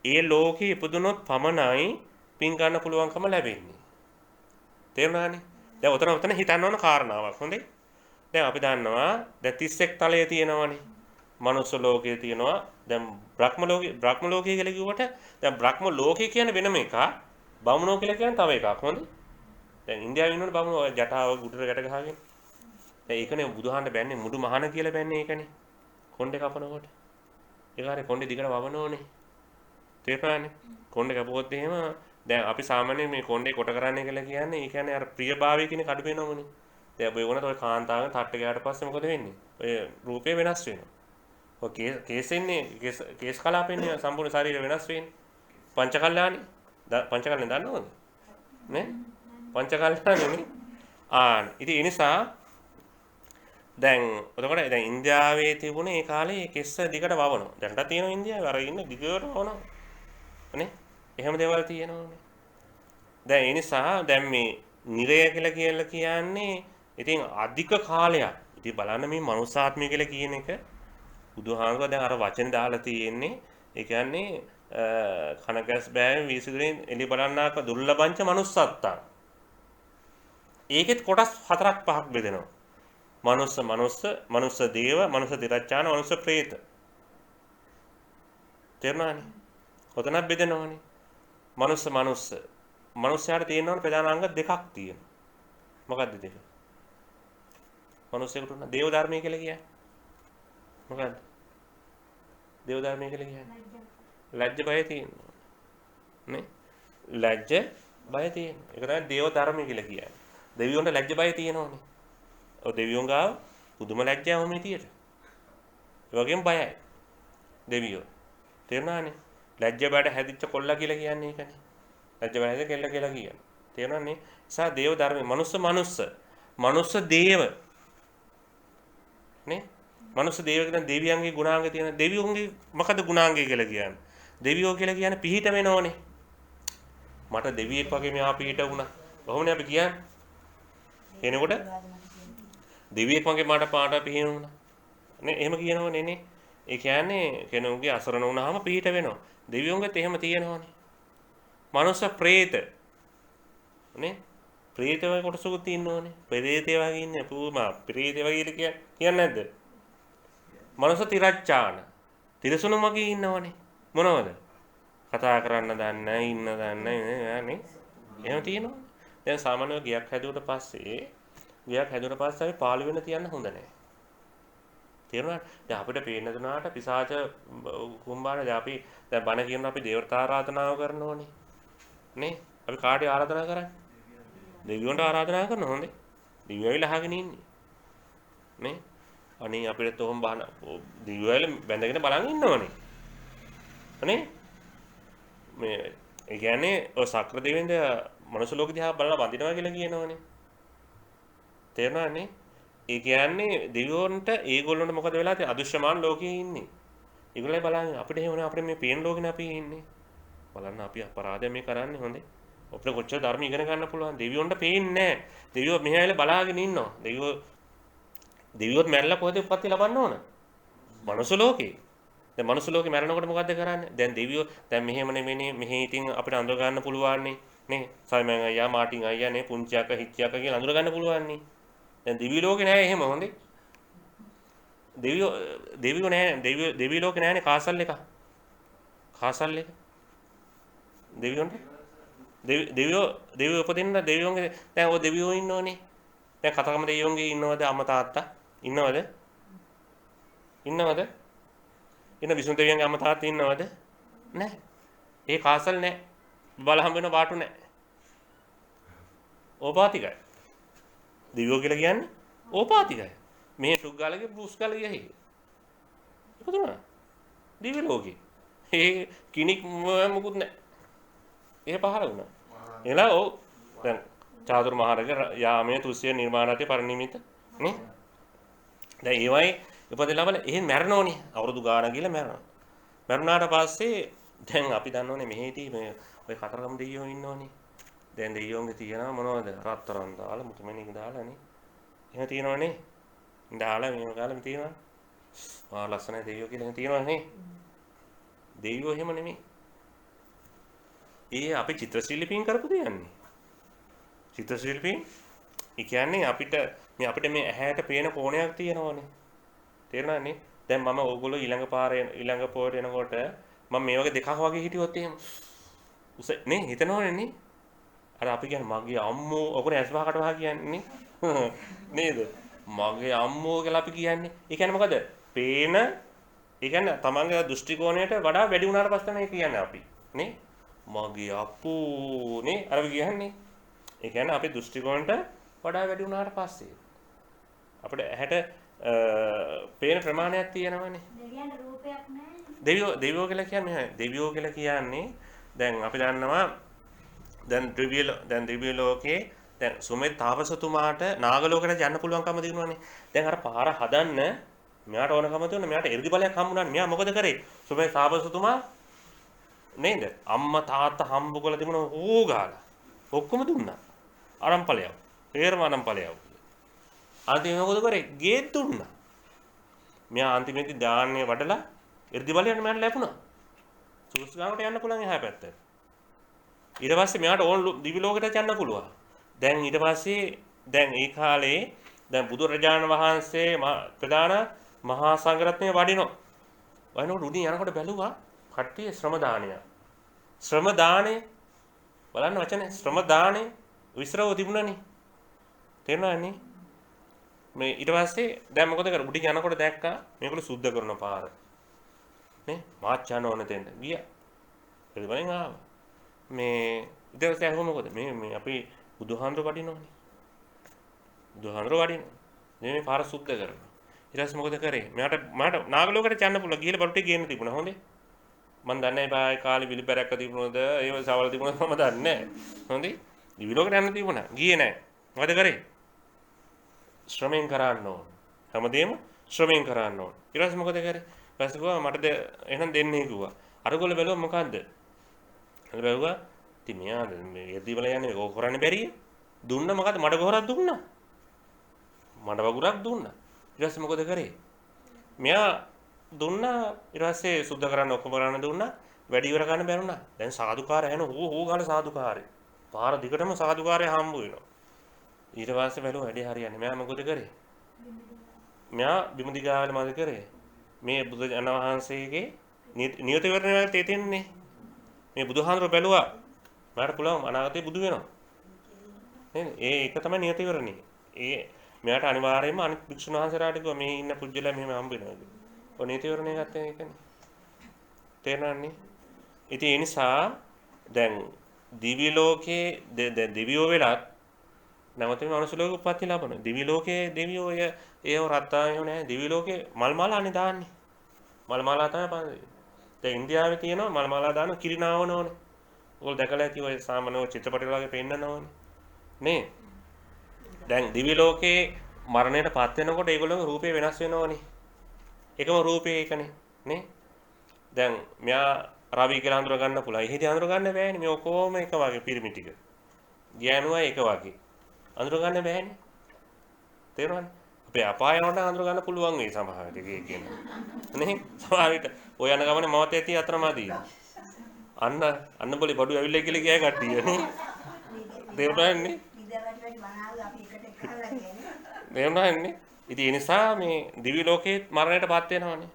ඒ ලෝකෙ ඉපදුනොත් පමණයි පින් ගන්න පුළුවන්කම ලැබෙන්නේ. තේරුණානේ? දැන් ඔතන හිතන්න ඕන කාරණාවක්. හොඳේ. දැන් අපි දන්නවා දැන් 31 තලයේ තියෙනවනේ. මනුස්ස ලෝකයේ තියෙනවා. දැන් බ්‍රහ්ම ලෝකයේ කියලා කිව්වට දැන් බ්‍රහ්ම ලෝකය කියන්නේ වෙනම එකක්. බමුණෝ කියලා කියන්නේ තව එකක්. හොඳේ. දැන් ඉන්දියාවේ ඉන්නවනේ බමුණෝ ජටාව ගුඩට ගැට ගහගෙන. දැන් ඒකනේ බුදුහාන්ට බැන්නේ මුඩු මහන කියලා බැන්නේ ඒකනේ. කොණ්ඩේ කපනකොට. ඒක හරිය කොණ්ඩේ දිගට වවනෝනේ. තේරුණානේ? කොණ්ඩේ කපුවොත් එහෙම දැන් අපි සාමාන්‍යයෙන් මේ කොණ්ඩේ කොට කරන්නේ කියලා කියන්නේ ඒ කියන්නේ අර ප්‍රියභාවය කියන කඩ වෙනවනේ. දැන් ඔය වුණත් ඔය කාන්තාවෙන් තට්ට ගෑවට පස්සේ මොකද වෙන්නේ? ඔය රූපේ වෙනස් වෙනවා. ඔය කේසෙන්නේ කේස් කලාපෙන්නේ සම්පූර්ණ ශරීරය වෙනස් වෙන්නේ. පංචකල්යාණි පංචකල්යාණි දන්නවද? නේ? පංචකල්යාණිනේ. ඉතින් ඒ නිසා දැන් එතකොට දැන් ඉන්දියාවේ තිබුණේ ඒ කාලේ කෙස්ස දිගට වවනවා. දැන්ට තියෙනවා ඉන්දියාවේ අර ඉන්න දිගට වවනවා. නේ? එහෙම දේවල් තියෙනවානේ. දැන් ඒ නිසා දැන් මේ නිරය කියලා කියන්නේ ඉතින් අධික කාලයක්. ඉතින් බලන්න මේ මනුස්සාත්මය කියලා කියන එක බුදුහාමුදුරුවෝ දැන් අර වචන දාලා තියෙන්නේ. ඒ කියන්නේ කනගස් බෑවේ වීසිදුරෙන් එලි බලන්නාක දුර්ලභංච manussත්තා. ඒකෙත් කොටස් 4ක් 5ක් බෙදෙනවා. මනුස්ස දේව, මනුස්ස තිරච්ඡාන, මනුස්ස പ്രേත. තේරුණානේ? ඔතනක් බෙදෙනවනේ. මනුස්සයාට තියෙනවනේ ප්‍රධාන අංග දෙකක් තියෙනවා. මොකක්ද දෙක? මනුස්සයෙකුට උන දේව ධර්මය කියලා කියන්නේ. මොකක්ද? දේව ධර්මය කියලා කියන්නේ. ලැජ්ජ බය තියෙනවා. නේ? ලැජ්ජ බය තියෙනවා. ඒක තමයි දේව ධර්මය කියලා කියන්නේ. දෙවියන්ට ලැජ්ජ බය තියෙනවනේ. ඔය දෙවියන් ගාව පුදුම ලැජ්ජාව මේ තියෙට. ඒ වගේම බයයි. දෙවියෝ. තේරුණානේ? ලැජ්ජ බයට හැදිච්ච කොල්ලා කියලා කියන්නේ ඒකනේ. ලැජ්ජ බය හැදිච්ච කෙල්ල කියලා කියන්නේ. තේරුණානේ? සා දේව ධර්මයේ මනුස්ස දේව. නේ? මනුස්ස දේව කියන දෙවියන්ගේ ගුණාංග තියෙන දෙවියන්ගේ මොකද ගුණාංගය කියලා කියන්නේ? දෙවියෝ කියලා කියන්නේ පිහිට වෙනෝනේ. මට දෙවියෙක් වගේ මෙහා පිහිට වුණා. කොහොමනේ අපි කියන්නේ? එනකොට දෙවියෙක් වගේ මට පාට පිහින වුණා. නේ එහෙම කියනවනේ නේ. ඒ කියන්නේ කෙනෙකුගේ අසරණ වුණාම පිහිට වෙනවා. දෙවියන්ගෙත් එහෙම තියෙනවනේ. මනුස්ස പ്രേත. නේ? പ്രേත වගේ කොටසකුත් තියෙනවනේ. പ്രേතය වගේ ඉන්නේ අපුමා പ്രേතය වගේ කියන්නේ නැද්ද? මනුස්ස තිරච්ඡාන. තිරසුණු වගේ ඉන්නවනේ. මොනවද? කතා කරන්න දන්නේ ඉන්න දන්නේ නේ. එහෙම තියෙනවනේ. දැන් සාමාන්‍යව ගියක් හැදුවට පස්සේ අපි පාළු වෙන තියන්න හොඳ නැහැ. තේරුණාද? දැන් අපිට පේන්න දුනාට පිසාච කුම්බාන දැන් අපි දැන් බණ කියන අපි දේවතා ආරාධනාව කරනෝනේ. නේ? අපි කාටද ආරාධනා කරන්නේ? දෙවියන්ට ආරාධනා කරන හොඳේ. දෙවියෝ ඇවිල්ලා අහගෙන ඉන්නේ. නේ? අනේ අපිට තෝම් බහන දෙවියෝ ඇවිල්ලා බැඳගෙන බලන් ඉන්නවනේ. අනේ මේ ඒ කියන්නේ ඔය සක්‍ර දෙවියන්ද මනුස්ස ලෝක දිහා බලලා වඳිනවා කියලා කියනවනේ. තේරුණානේ? ඒ කියන්නේ දෙවියන්ට ඒගොල්ලන්ට මොකද වෙලා තියෙන්නේ? අදෘශ්‍යමාන ලෝකයේ ඉන්නේ. ඒගොල්ලෝ බලන්නේ අපිට එහෙම නේ අපිට මේ පේන ලෝකෙනේ අපි ඉන්නේ. බලන්න අපි අපරාධය මේ කරන්නේ හොඳේ. අපිට කොච්චර ධර්ම ඉගෙන ගන්න පුළුවන්. දෙවියන්ට පේන්නේ නැහැ. දෙවියෝ මෙහා ඇවිල්ලා බලාගෙන ඉන්නවා. දෙවියොත් මැරලා කොහෙද උපත්ති ලබන්න ඕන? මනුස්ස ලෝකේ. දැන් මනුස්ස ලෝකේ මැරෙනකොට මොකද්ද කරන්නේ? දැන් දෙවියෝ දැන් මෙහෙම නෙමෙයි මෙහි ඉතින් අපිට අඳුර ගන්න පුළුවන් නේ. සයිමන් අයියා මාටින් අයියා නේ පුංචි අක්කා හිච්චි අක්කා කියලා අඳුර ගන්න පුළුවන් නේ. දැන් දිවි ලෝකේ නෑ එහෙම හොඳේ. දෙවියෝ නෑ දෙවි ලෝකේ නෑනේ කාසල් එක. දෙවියන්ට දෙවියෝ උපදින්න දෙවියෝගේ දැන් ඔය දෙවියෝ ඉන්නෝනේ. දැන් කතරගම දෙවියෝගේ ඉන්නවද අම්මා තාත්තා? ඉන්නවද? ඉන්නවද? ඉන්න විසුණු දෙවියන්ගේ අම්මා තාත්තා ඉන්නවද? නැහැ. ඒ කාසල් නැහැ. බල හම්බ වෙන පාටු නැහැ. ඕපාතිකයි. දෙවියෝ කියලා කියන්නේ ඕපාතිකයි. මේ සුග්ගාලගේ බ්‍රූස් ගාලගේ ඇහි. ඉපදුනා. දිව්‍ය ලෝකේ. ඒ කිනික් මොකුත් නැහැ. ඒ පහළ වුණා. එලා ඔව් දැන් චාතුරු මහරජ යාමයේ තුසිය නිර්මාණාතේ පරිනිමිත නේ. දැන් ඒවයි ඉපදෙලා බල එහෙන් මැරෙනෝනේ. අවුරුදු ගාණක් ගිහලා මැරෙනවා. මැරුණාට පස්සේ දැන් අපි දන්නෝනේ මෙහෙදී මේ ඔය කතරගම දෙයියෝ ඉන්නෝනේ. දැන් දෙයියෝන්ගේ තියෙනවා මොනවද? රත්තරන් දාලා මුතුමැණික් දාලා නේ. එහෙම තියෙනවනේ. දාලා මේව කාලෙම තියෙනවා. ආ ලස්සනයි දෙයියෝ කියලා එහෙම තියෙනවා නේ. දෙයියෝ එහෙම නෙමෙයි. ඒ අපි චිත්‍රශිල්පීන් කරපු දෙයන්නේ. චිත්‍රශිල්පීන් ඒ කියන්නේ අපිට මේ ඇහැට පේන කෝණයක් තියෙනවනේ. තේරුණානේ? දැන් මම ඕගොල්ලෝ ඊළඟ පොයට එනකොට මම මේ වගේ දෙකක් වගේ හිටියොත් එහෙම උස නේ හිතනවනේ නේ. අර අපි කියන්නේ මගේ අම්මෝ ඔකනේ ඇස් වහකට වහ කියන්නේ නේද? මගේ අම්මෝ කියලා අපි කියන්නේ. ඒ කියන්නේ මොකද? පේන ඒ කියන්නේ තමන්ගේ දෘෂ්ටි කෝණයට වඩා වැඩි වුණාට පස්සේ තමයි කියන්නේ අපි. නේ? මගේ අප්පු නේ අර කියන්නේ. ඒ කියන්නේ අපි දෘෂ්ටි කෝණයට වඩා වැඩි වුණාට පස්සේ අපිට ඇහැට පේන ප්‍රමාණයක් තියෙනවනේ. දෙවියන්ට රූපයක් නැහැ. දෙවියෝ කියලා කියන්නේ දෙවියෝ කියලා කියන්නේ දැන් අපි දන්නවා දැන් දිව්‍ය ලෝකේ දැන් සුමෙත් තාපසතුමාට නාග ලෝකයට යන්න පුළුවන්කම දිනුවානේ. දැන් අර පාර හදන්න මෙයාට ඕනකම තියුණා. මෙයාට එර්දි බලයක් හම්බුණානේ. මෙයා මොකද කරේ? සුමෙත් තාපසතුමා නේද? අම්මා තාත්තා හම්බ කරලා තිබුණා ඕ ගාලා. ඔක්කොම දුන්නා. අරම්පලයක්. තේරම අරම්පලයක්. අන්තිමට මොකද කරේ? ගේත් දුන්නා. මෙයා අන්තිමේදී දාන්නේ වඩලා එර්දි බලයක් මෙයාට ලැබුණා. සූස් ගාමට යන්න පුළුවන් එහා පැත්තට. ඊට පස්සේ මෙයාට ඕන දිවි ලෝකයට යන්න පුළුවන්. දැන් ඊට පස්සේ දැන් ඒ කාලේ දැන් බුදුරජාණන් වහන්සේ ප්‍රධාන මහා සංඝරත්නය වඩිනවා. වයින්කොට උඩින් යනකොට බැලුවා කට්ටිය ශ්‍රම දානය. ශ්‍රම දාණය බලන්න වචනේ ශ්‍රම දාණය විස්තරව තිබුණානේ. තේරුණානේ? මේ ඊට පස්සේ දැන් මොකද කරන්නේ? උඩින් යනකොට දැක්කා මේගොල්ලෝ සුද්ධ කරන පාර. නේ? මාත් යන්න ඕන දෙන්න. ගියා. ඊට පස්සේ ආවා. මේ ඊට පස්සේ අහුව මොකද? මේ අපි බුදුහාඳුර වඩිනවනේ. බුදුහාඳුර වඩිනවා. මේ පාර සුද්ධ කරනවා. ඊට පස්සේ මොකද කරේ? මට නාග ලෝකයට යන්න පුළුවන්. ගිහලා බඩු ටික ගේන්න තිබුණා. හොඳේ. මම දන්නේ නැහැ කාලේ පිළිපැරක්ක තිබුණොද ඒව සවල් තිබුණොද මම දන්නේ නැහැ. හොඳේ. දිවි ලෝකයට යන්න තිබුණා. ගියේ නැහැ. මොකද කරේ? ශ්‍රමයෙන් කරන්න ඕන. හැමදේම ශ්‍රමයෙන් කරන්න ඕන. ඊට පස්සේ මොකද කරේ? ඊපස්සේ කිව්වා මට එහෙනම් දෙන්නේ කිව්වා. අරගොල්ලෝ බැලුවා මොකද්ද? හරි බැලුවා. ඉතින් මෙයා මේ යද්දි වල යන්නේ ඕක කරන්න බැරිය. දුන්න මොකද්ද? මඩ ගොහරක් දුන්නා. මඩ වගුරක් දුන්නා. ඊට පස්සේ මොකද කරේ? මෙයා දුන්නා ඊට පස්සේ සුද්ධ කරන්න ඔක්කොම කරන්න දුන්නා. වැඩි ඉවර ගන්න බැරුණා. දැන් සාදුකාරය ඇහෙන හෝ ගාන සාදුකාරය. පාර දිගටම සාදුකාරය හම්බ වෙනවා. ඊට පස්සේ බැලුවා වැඩි හරියන්නේ. මෙයා මොකද කරේ? මෙයා බිමුදිගාවල මොකද කරේ? මේ බුදුජානක වහන්සේගේ නියත විවරණයක් තේතෙන්නේ. මේ බුදුහාඳුර බැලුවා. මට පුළුවන් අනාගතේ බුදු වෙනවා. නේද? ඒ එක තමයි නියත විවරණේ. ඒ මෙයාට අනිවාර්යයෙන්ම අනිත් භික්ෂුන් වහන්සේලාට කිව්වා මේ ඉන්න පුජ්‍යලා මෙහෙම හම්බ වෙනවා කියලා. ඔය නියත විවරණේ ගත්තේ ඒකනේ. තේරෙනවනේ? ඉතින් ඒ නිසා දැන් දිව්‍ය ලෝකේ දෙවියෝ වෙලත් නැවත මේ මනුස්ස ලෝකෙ උප්පත්ති ලබනවා. දිව්‍ය ලෝකයේ දෙවියෝ ඒව රත්තායෝ නෑ. දිව්‍ය ලෝකේ මල් මාලානේ දාන්නේ. මල් මාලා තමයි පාන්නේ. දැන් ඉන්දියාවේ තියෙනවා මල් මාලා දාන කිරිනාවන ඕනේ. ඔයගොල්ලෝ දැකලා ඇති ඔය සාමාන්‍ය චිත්‍රපට වල වගේ පෙන්නන ඕනේ. නේ? දැන් දිව්‍ය ලෝකේ මරණයට පත් වෙනකොට ඒගොල්ලෝගේ රූපේ වෙනස් වෙනවනේ. එකම රූපේ එකනේ. නේ? දැන් මෙයා රවි කියලා හඳුනා ගන්න පුළුවන්. එහෙදි හඳුනා ගන්න බෑනේ. මේ ඔක්කොම එක වගේ පිරිමි ටික. ගෑනුවා එක වගේ. හඳුනා ගන්න බෑනේ. තේරුණානේ? අපේ අපාය යනකොට හඳුනා ගන්න පුළුවන් වෙයි සමහර විට ඒ කියන්නේ. නේ? සමහර විට ඔය යන ගමනේ මවත ඇති අතරමැදි. අන්න පොලි බඩු ඇවිල්ලා කියලා ගියා කට්ටිය නේ. තේරුණානේ? තේරුණානේ? ඉතින් ඒ නිසා මේ දිවි ලෝකේ මරණයටපත් වෙනවනේ.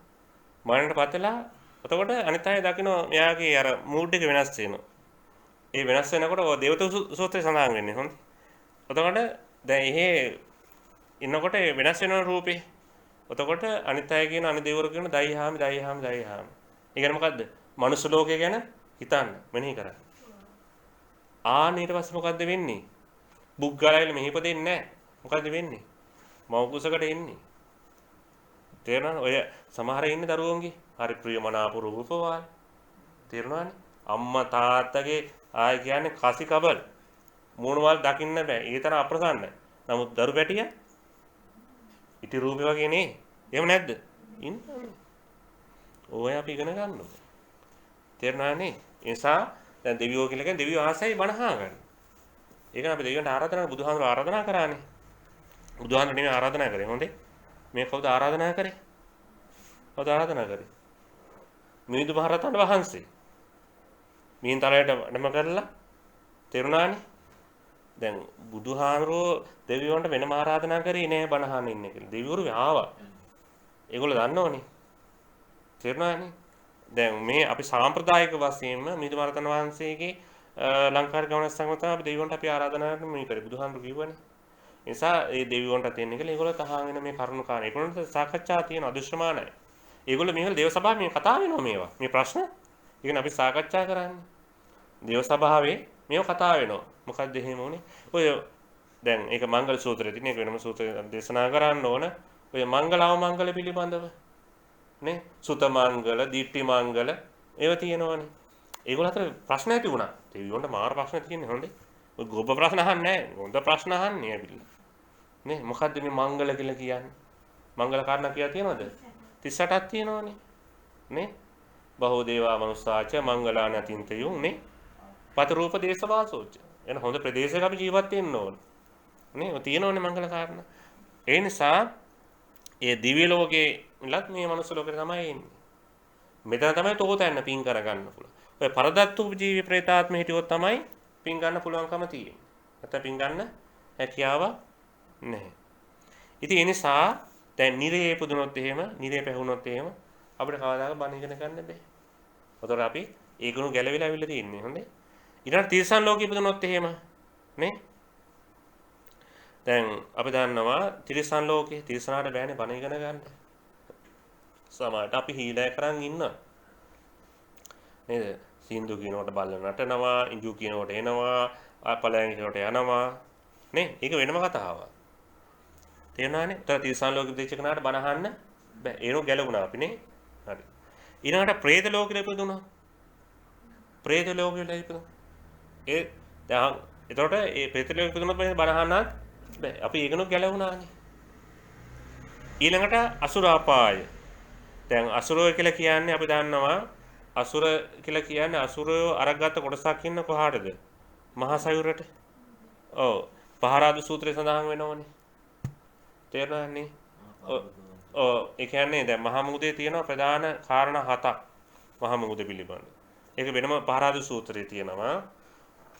මරණයටපත් වෙලා එතකොට අනිත් අය දකින්න මෙයාගේ අර මූඩ් එක වෙනස් වෙනවා. ඒ වෙනස් වෙනකොට ඔය දේවතු සූත්‍රය සඳහන් වෙන්නේ හොඳ. එතකොට දැන් එහෙ ඉන්නකොට වෙනස් වෙන රූපේ. එතකොට අනිත් අය කියන අනිත් දෙවිවරු කියන දයිහාමි. ඒ කියන්නේ මොකද්ද? මනුස්ස ලෝකය ගැන හිතන්න මෙනෙහි කරන්න. ඊට පස්සේ මොකද්ද වෙන්නේ? බුග්ගලයිල මෙහි ඉපදෙන්නේ නැහැ. මොකද්ද වෙන්නේ? මව කුසකට එන්නේ. තේරෙනවද? ඔය සමහර ඉන්නේ දරුවෝන්ගේ හරි ප්‍රියමනාප රූපවාල්. තේරෙනවනේ? අම්මා තාත්තගේ ආය කියන්නේ කසි කබල්. මූණවල් දකින්න බෑ. ඒ තරම් අප්‍රසන්නයි. නමුත් දරු පැටියා ඉති රූපේ වගේ නේ. එහෙම නැද්ද? ඉන්නවනේ. ඔය අපි ඉගෙන ගන්න ඕනේ. තේරුණානේ? ඒ නිසා දැන් දෙවියෝ කියලා කියන්නේ දෙවියෝ ආසයි බණහා ගන්න. ඒක අපි දෙවියන්ට ආරාධනා බුදුහාමුදුරුවෝ ආරාධනා කරානේ. බුදුහාමුදුරුවෝ නෙමෙයි ආරාධනා කරේ. හොඳේ. මේ කවුද ආරාධනා කරේ? කවුද ආරාධනා කරේ? මිහිඳු මහරහතන් වහන්සේ. මිහින්තරයට වැඩම කරලා තේරුණානේ? දැන් බුදුහාමුදුරුවෝ දෙවියන්ට වෙනම ආරාධනා කරේ නෑ බණහන්න ඉන්න කියලා. දෙවිවරු ආවා. ඒගොල්ලෝ දන්නවනේ. තේරුණානේ? දැන් මේ අපි සාම්ප්‍රදායික වශයෙන්ම මිහිඳු මහරහතන් වහන්සේගේ ලංකාවේ ගමන සංගමතම අපි දෙවියන්ට අපි ආරාධනා කරන මේ කරේ බුදුහාමුදුරුවෝ කිව්වනේ. ඒ නිසා ඒ දෙවියන්ට තියෙන කියලා ඒගොල්ලෝ තහාගෙන මේ කරුණු කාණ. ඒගොල්ලන්ට සාකච්ඡා තියෙන අදෘශ්‍යමානයි. ඒගොල්ලෝ මේවල දේව සභාවේ මේ කතා වෙනවා මේවා. මේ ප්‍රශ්න. ඉතින් අපි සාකච්ඡා කරන්නේ. දේව සභාවේ මේව කතා වෙනවා. මොකක්ද එහෙම උනේ? ඔය දැන් ඒක මංගල සූත්‍රයේ තියෙන එක වෙනම සූත්‍රයක් දේශනා කරන්න ඕන. ඔය මංගල අවමංගල පිළිබඳව නේ සුත මංගල, දිට්ඨි මංගල ඒව තියෙනවනේ. ඒගොල්ලෝ අතර ප්‍රශ්න ඇති වුණා. දෙවියන්ට මාර ප්‍රශ්න තියෙන්නේ හොඳේ. ඔය ගොබ ප්‍රශ්න අහන්නේ නැහැ. හොඳ ප්‍රශ්න අහන්නේ ඇවිල්ලා. නේ මොකද්ද මේ මංගල කියලා කියන්නේ? මංගල කාරණා කියලා තියෙනවද? 38ක් තියෙනවනේ. නේ? බහෝ දේවා මනුස්සාච මංගලාන අතින්තයුන් නේ? පත රූප දේශ වාසෝච. එන හොඳ ප්‍රදේශයක අපි ජීවත් වෙන්න ඕන. නේ? ඔය තියෙනවනේ මංගල කාරණා. ඒ නිසා ඒ දිව්‍ය ලෝකේ ඉලත් මේ මනුස්ස ලෝකේ තමයි එන්නේ. මෙතන තමයි තෝතැන්න පින් කරගන්න පුළුවන්. ඔය පරදත්තු ජීවි ප්‍රේතාත්ම හිටියොත් තමයි පින් ගන්න පුළුවන්කම තියෙන්නේ. නැත්නම් පින් ගන්න හැකියාව නැහැ. ඉතින් ඒ නිසා දැන් නිරේ පුදුනොත් එහෙම, නිරේ පැහුනොත් එහෙම අපිට කවදාක බණ ඉගෙන ගන්න බෑ. උතර අපි ඒකුණු ගැලවිලා අවිල්ල තියෙන්නේ. හොඳේ. ඊට තිරසන් ලෝකෙ ඉපදුනොත් එහෙම නේ? දැන් අපි දන්නවා තිරසන් ලෝකේ තිරසනාට බෑනේ බණ ඉගෙන ගන්න. සමහරට අපි හීලෑ කරන් ඉන්නවා. නේද? සින්දු කියනකොට බල්ල නටනවා, ඉංජු කියනකොට එනවා, අපලයන් කියනකොට යනවා. නේ? ඒක වෙනම කතාවක්. තේරුණානේ? උතර තිරසන් ලෝකෙ ඉපදිච්ච කෙනාට බණ අහන්න බෑ. ඒනෝ ගැලවුණා අපි නේ. හරි. ඊළඟට പ്രേත ලෝකෙ ඉපදුණා. പ്രേත ලෝකෙ ඉපදුණා. ඒ දැන් එතකොට ඒ പ്രേත ලෝකෙ ඉපදුණොත් බණ අහන්නත් බෑ. අපි ඒකනොත් ගැලවුණානේ. ඊළඟට අසුරාපාය. දැන් අසුරය කියලා කියන්නේ අපි දන්නවා අසුර කියලා කියන්නේ අසුරයෝ අරගත්ත කොටසක් ඉන්න කොහාටද? මහා සයුරට. ඔව්. පහරාද සූත්‍රයේ සඳහන් වෙනවනේ. තේරුණානේ? ඔව්. ඒ කියන්නේ දැන් මහා මුහුදේ තියෙන ප්‍රධාන කාරණා 7ක් මහා මුහුද පිළිබඳ. ඒක වෙනම පහරාද සූත්‍රයේ තියෙනවා.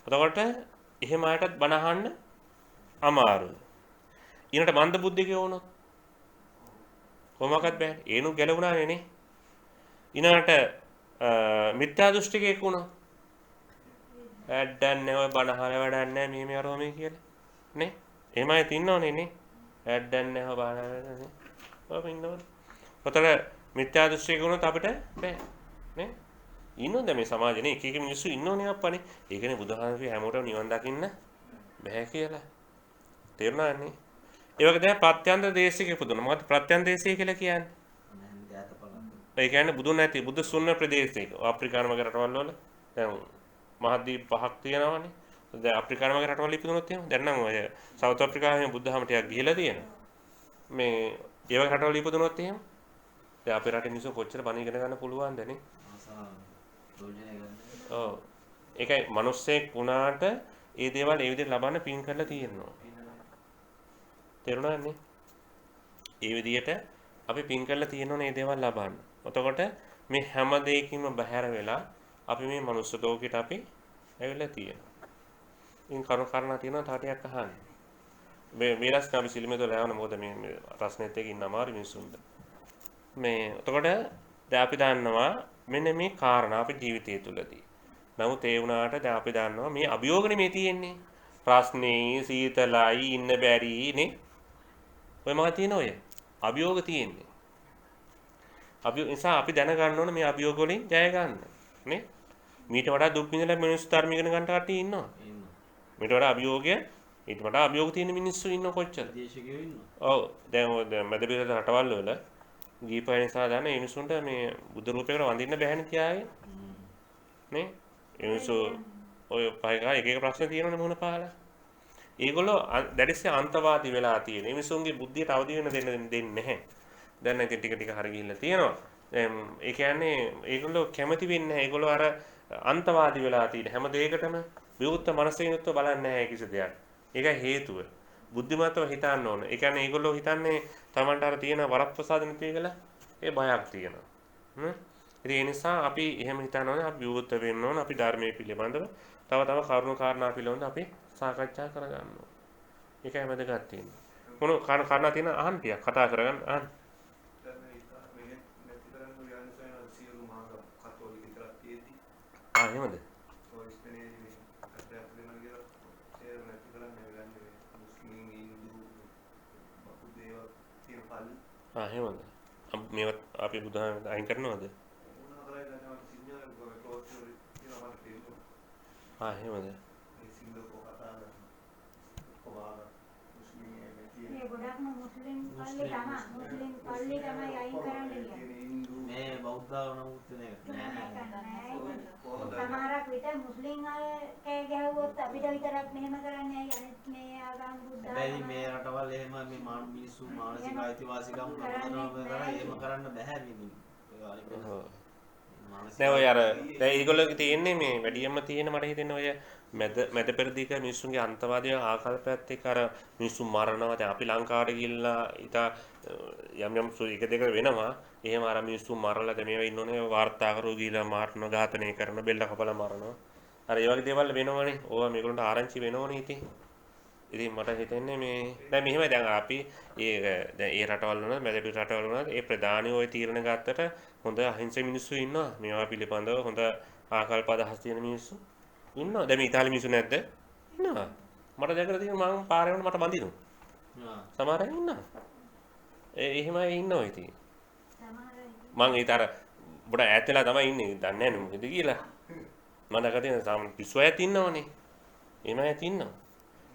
එතකොට එහෙම අයටත් බණ අහන්න අමාරුයි. ඊනට මන්ද බුද්ධිකේ වුණොත් කොහොමකත් බෑ. ඒනු ගැලවුණානේ නේ. ඊනට මිත්‍යා දෘෂ්ටිකයෙක් වුණා. ඇඩ්ඩන්නේ ඔය බණ අහලා වැඩක් නැහැ මේ මේ අරෝ මේ කියලා. නේ? එහෙම අය තින්නවනේ නේ. ඇඩ්ඩන්නේ ඔය බණ අහලා ඔය ඉන්නවනේ. ඔතන මිත්‍යා දෘෂ්ටිකයෙක් වුණොත් අපිට බෑ. නේ? ඉන්නෝද මේ සමාජේ නේ එක එක මිනිස්සු ඉන්නෝනේ අප්පනේ. ඒකනේ බුදුහාමුදුරුවෝ හැමෝටම නිවන් දකින්න බෑ කියලා. තේරුණානේ? ඒ වගේ දැන් ප්‍රත්‍යන්ත දේශයක ඉපදුණා. මොකද ප්‍රත්‍යන්ත දේශය කියලා කියන්නේ? ඒ කියන්නේ බුදුන් නැති බුදු ශුන්‍ය ප්‍රදේශයක. ආෆ්‍රිකානු වගේ රටවල් වල දැන් මහද්වීප පහක් තියෙනවානේ. දැන් ආෆ්‍රිකානු වගේ රටවල් ඉපදුනොත් එහෙම දැන් නම් ඔය සවුත් ආෆ්‍රිකාවේ බුද්ධහම ටිකක් ගිහිලා තියෙනවා. මේ ඒ වගේ රටවල් ඉපදුනොත් එහෙම දැන් අපේ රටේ මිනිස්සු කොච්චර බණ ඉගෙන ගන්න පුළුවන්ද නේ? ඔව්. ඒකයි මිනිස්සෙක් වුණාට ඒ දේවල් ඒ විදිහට ලබන්න පින් කරලා තියෙනවා. තේරුණානේ? ඒ විදිහට අපි පින් කරලා තියෙනවනේ මේ දේවල් ලබන්න. එතකොට මේ හැම දෙයකින්ම බැහැර වෙලා අපි මේ මනුස්ස ලෝකෙට අපි ඇවිල්ලා තියෙනවා. ඉන් කරුණා තියෙනවා තාටියක් අහන්න. මේ රස්න අපි සිලිමේතෝ ලෑවන මොකද මේ රස්නෙත් එක ඉන්න අමාරු මිනිස්සුන්ට. මේ එතකොට දැන් අපි දන්නවා මෙන්න මේ කාරණා අපි ජීවිතය තුළදී නමුත් ඒ වුණාට දැන් අපි දන්නවා මේ අභියෝගනේ මේ තියෙන්නේ. ප්‍රශ්නේ සීතලයි ඉන්න බැරි නේ. ඔය මම තියෙන ඔය අභියෝග තියෙන්නේ. නිසා අපි දැනගන්න ඕනේ මේ අභියෝග වලින් ජය ගන්න. නේ? මීට වඩා දුක් විඳලා මිනිස්සු ධර්ම ඉගෙන ගන්න කට්ටිය ඉන්නවා. මීට වඩා අභියෝගය ඊට වඩා අභියෝග තියෙන මිනිස්සු ඉන්නව කොච්චර? දේශකයෝ ඉන්නවා. ඔව් දැන් ඔය මැද පෙරට රටවල් වල දීපය නිසා දැන ඒ මිනිස්සුන්ට මේ බුදු රූපයකට වඳින්න බැහැනේ තියාගෙන. නේ? ඒ මිනිස්සු ඔය පහේකා එක එක ප්‍රශ්න තියෙනවනේ මොන පහලා. ඒගොල්ලෝ දැඩිස්සේ අන්තවාදී වෙලා තියෙන. මේ මිනිස්සුන්ගේ බුද්ධියට අවදි වෙන්න දෙන්නේ නැහැ. දැන් ඉතින් ටික ටික හරි ගිහිල්ලා තියෙනවා. ඒ කියන්නේ ඒගොල්ලෝ කැමති වෙන්නේ නැහැ. ඒගොල්ලෝ අර අන්තවාදී වෙලා තියෙන හැම දෙයකටම විවුර්ත මනසිනුත්ව බලන්නේ නැහැ කිසි දෙයක්. ඒකයි හේතුව. බුද්ධිමත්ව හිතන්න ඕන. ඒ කියන්නේ ඒගොල්ලෝ හිතන්නේ Tamanට අර තියෙන වරප්‍රසාද නැති කියලා ඒ බයක් තියෙනවා. ඉතින් ඒ නිසා අපි එහෙම හිතන්න ඕනේ. අපි විවුර්ත වෙන්න ඕන. අපි ධර්මයේ පිළිබඳව තව කරුණු කාරණා පිළිබඳව අපි සාකච්ඡා කරගන්න ඕන. ඒකයි වැදගත් තියෙන්නේ. මොන කාරණා තියෙන අහන්න ටිකක් කතා කරගන්න අහන්න. එහෙමද? එහෙමද? මේවත් අපි බුදුහාම අයින් කරනවද? එහෙමද? මේ ගොඩක්ම මුස්ලිම් පල්ලි තමයි අයින් කරන්න කියන්නේ. මේ බෞද්ධව නමුත් නෑ. සමහරක් විට මුස්ලිම් අය කෑ ගැහුවොත් අපිට විතරක් මෙහෙම කරන්නේ ඇයි අනිත් මේ ආගම් බුද්ධ හැබැයි මේ රටවල් එහෙම මේ මිනිස්සු මානසික අයිතිවාසිකම් කරනවා එහෙම කරන්න බෑ මිනිස්සු. නෑ ඔය අර දැන් ඒගොල්ලෝගේ තියෙන්නේ මේ වැඩියම්ම තියෙන මට හිතෙන්නේ ඔය මැද පෙරදිග මිනිස්සුන්ගේ අන්තවාදී ආකල්පයත් එක්ක අර මිනිස්සු මරනවා. දැන් අපි ලංකාවට ගිහිල්ලා ඉතා යම් එක දෙක වෙනවා. එහෙම අර මිනිස්සු මරලා දැන් මේවා ඉන්නෝනේ වාර්තාකරෝ ගිහිල්ලා මාරන ඝාතනය කරන බෙල්ල කපලා මරනවා. අර ඒ වගේ දේවල් වෙනවනේ. ඕවා මේගොල්ලන්ට ආරංචි වෙනවනේ ඉතින්. ඉතින් මට හිතෙන්නේ මේ දැන් මෙහෙමයි දැන් අපි දැන් ඒ රටවල් වල මැද පිට රටවල් වල ඒ ප්‍රධානී ওই තීරණ ගත්තට හොඳ අහිංසක මිනිස්සු ඉන්නවා. මේවා පිළිබඳව හොඳ ආකල්ප අදහස් තියෙන මිනිස්සු ඉන්නවා. දැන් මේ ඉතාලි මිනිස්සු නැද්ද? ඉන්නවා. මට දැකලා තියෙනවා මම පාරේ යනකොට මට බඳිනවා. සමහර අය ඉන්නවා. එහෙමයි ඉන්නවා ඉතින්. මම ඊතර බොඩ ඈත් වෙලා තමයි ඉන්නේ. දන්නේ නැහැ මොකද කියලා. මම දැකලා තියෙන පිස්සු අයත් ඉන්නවනේ. එහෙම අයත් ඉන්නවා.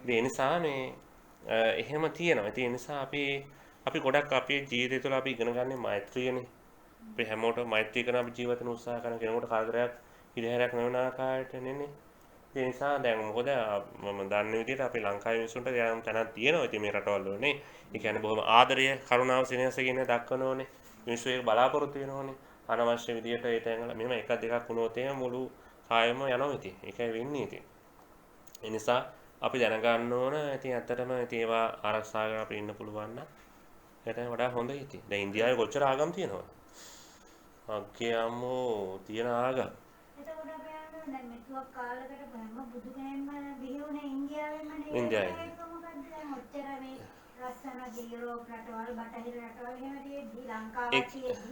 ඒ නිසා මේ එහෙම තියෙනවා. ඒ නිසා අපි ගොඩක් අපේ ජීවිතය තුළ අපි ඉගෙන ගන්න මෛත්‍රියනේ. අපි හැමෝටම මෛත්‍රී කරන අපි ජීවිත වෙන උත්සාහ කරන කෙනෙකුට කරදරයක් හිරිහැරයක් නොවන ආකාරයට නෙන්නේ. ඒ නිසා දැන් මොකද මම දන්න විදිහට අපි ලංකාවේ මිනිස්සුන්ට යම් තැනක් තියෙනවා. ඉතින් මේ රටවල් වලනේ. ඒ කියන්නේ බොහොම ආදරය, කරුණාව, සෙනෙහස කියන දක්වනෝනේ. මිනිස්සු ඒක බලාපොරොත්තු වෙනෝනේ. අනවශ්‍ය විදිහට ඒ තැන්වල මෙහෙම එකක් දෙකක් වුණොත් එහෙම මුළු කායම යනවා ඉතින්. ඒකයි වෙන්නේ ඉතින්. ඒ නිසා අපි දැනගන්න ඕන ඉතින් ඇත්තටම ඉතින් ඒවා ආරක්ෂා කරගෙන අපි ඉන්න පුළුවන් නම් ඒකට වඩා හොඳයි ඉතින්. දැන් ඉන්දියාවේ කොච්චර ආගම් තියෙනවද? අක්කේ අම්මෝ තියෙන ආගම්. එතකොට අපි යන්නේ දැන් මෙතුවක් කාලයකට බෑම බුදු කෙනෙක්ම බිහි වුණේ ඉන්දියාවෙමනේ. ඉන්දියාවේ. මොකද දැන් ඔච්චර මේ ලස්සන යුරෝප් රටවල්, බටහිර රටවල් එහෙම තියෙද්දි ලංකාවේ තියෙද්දි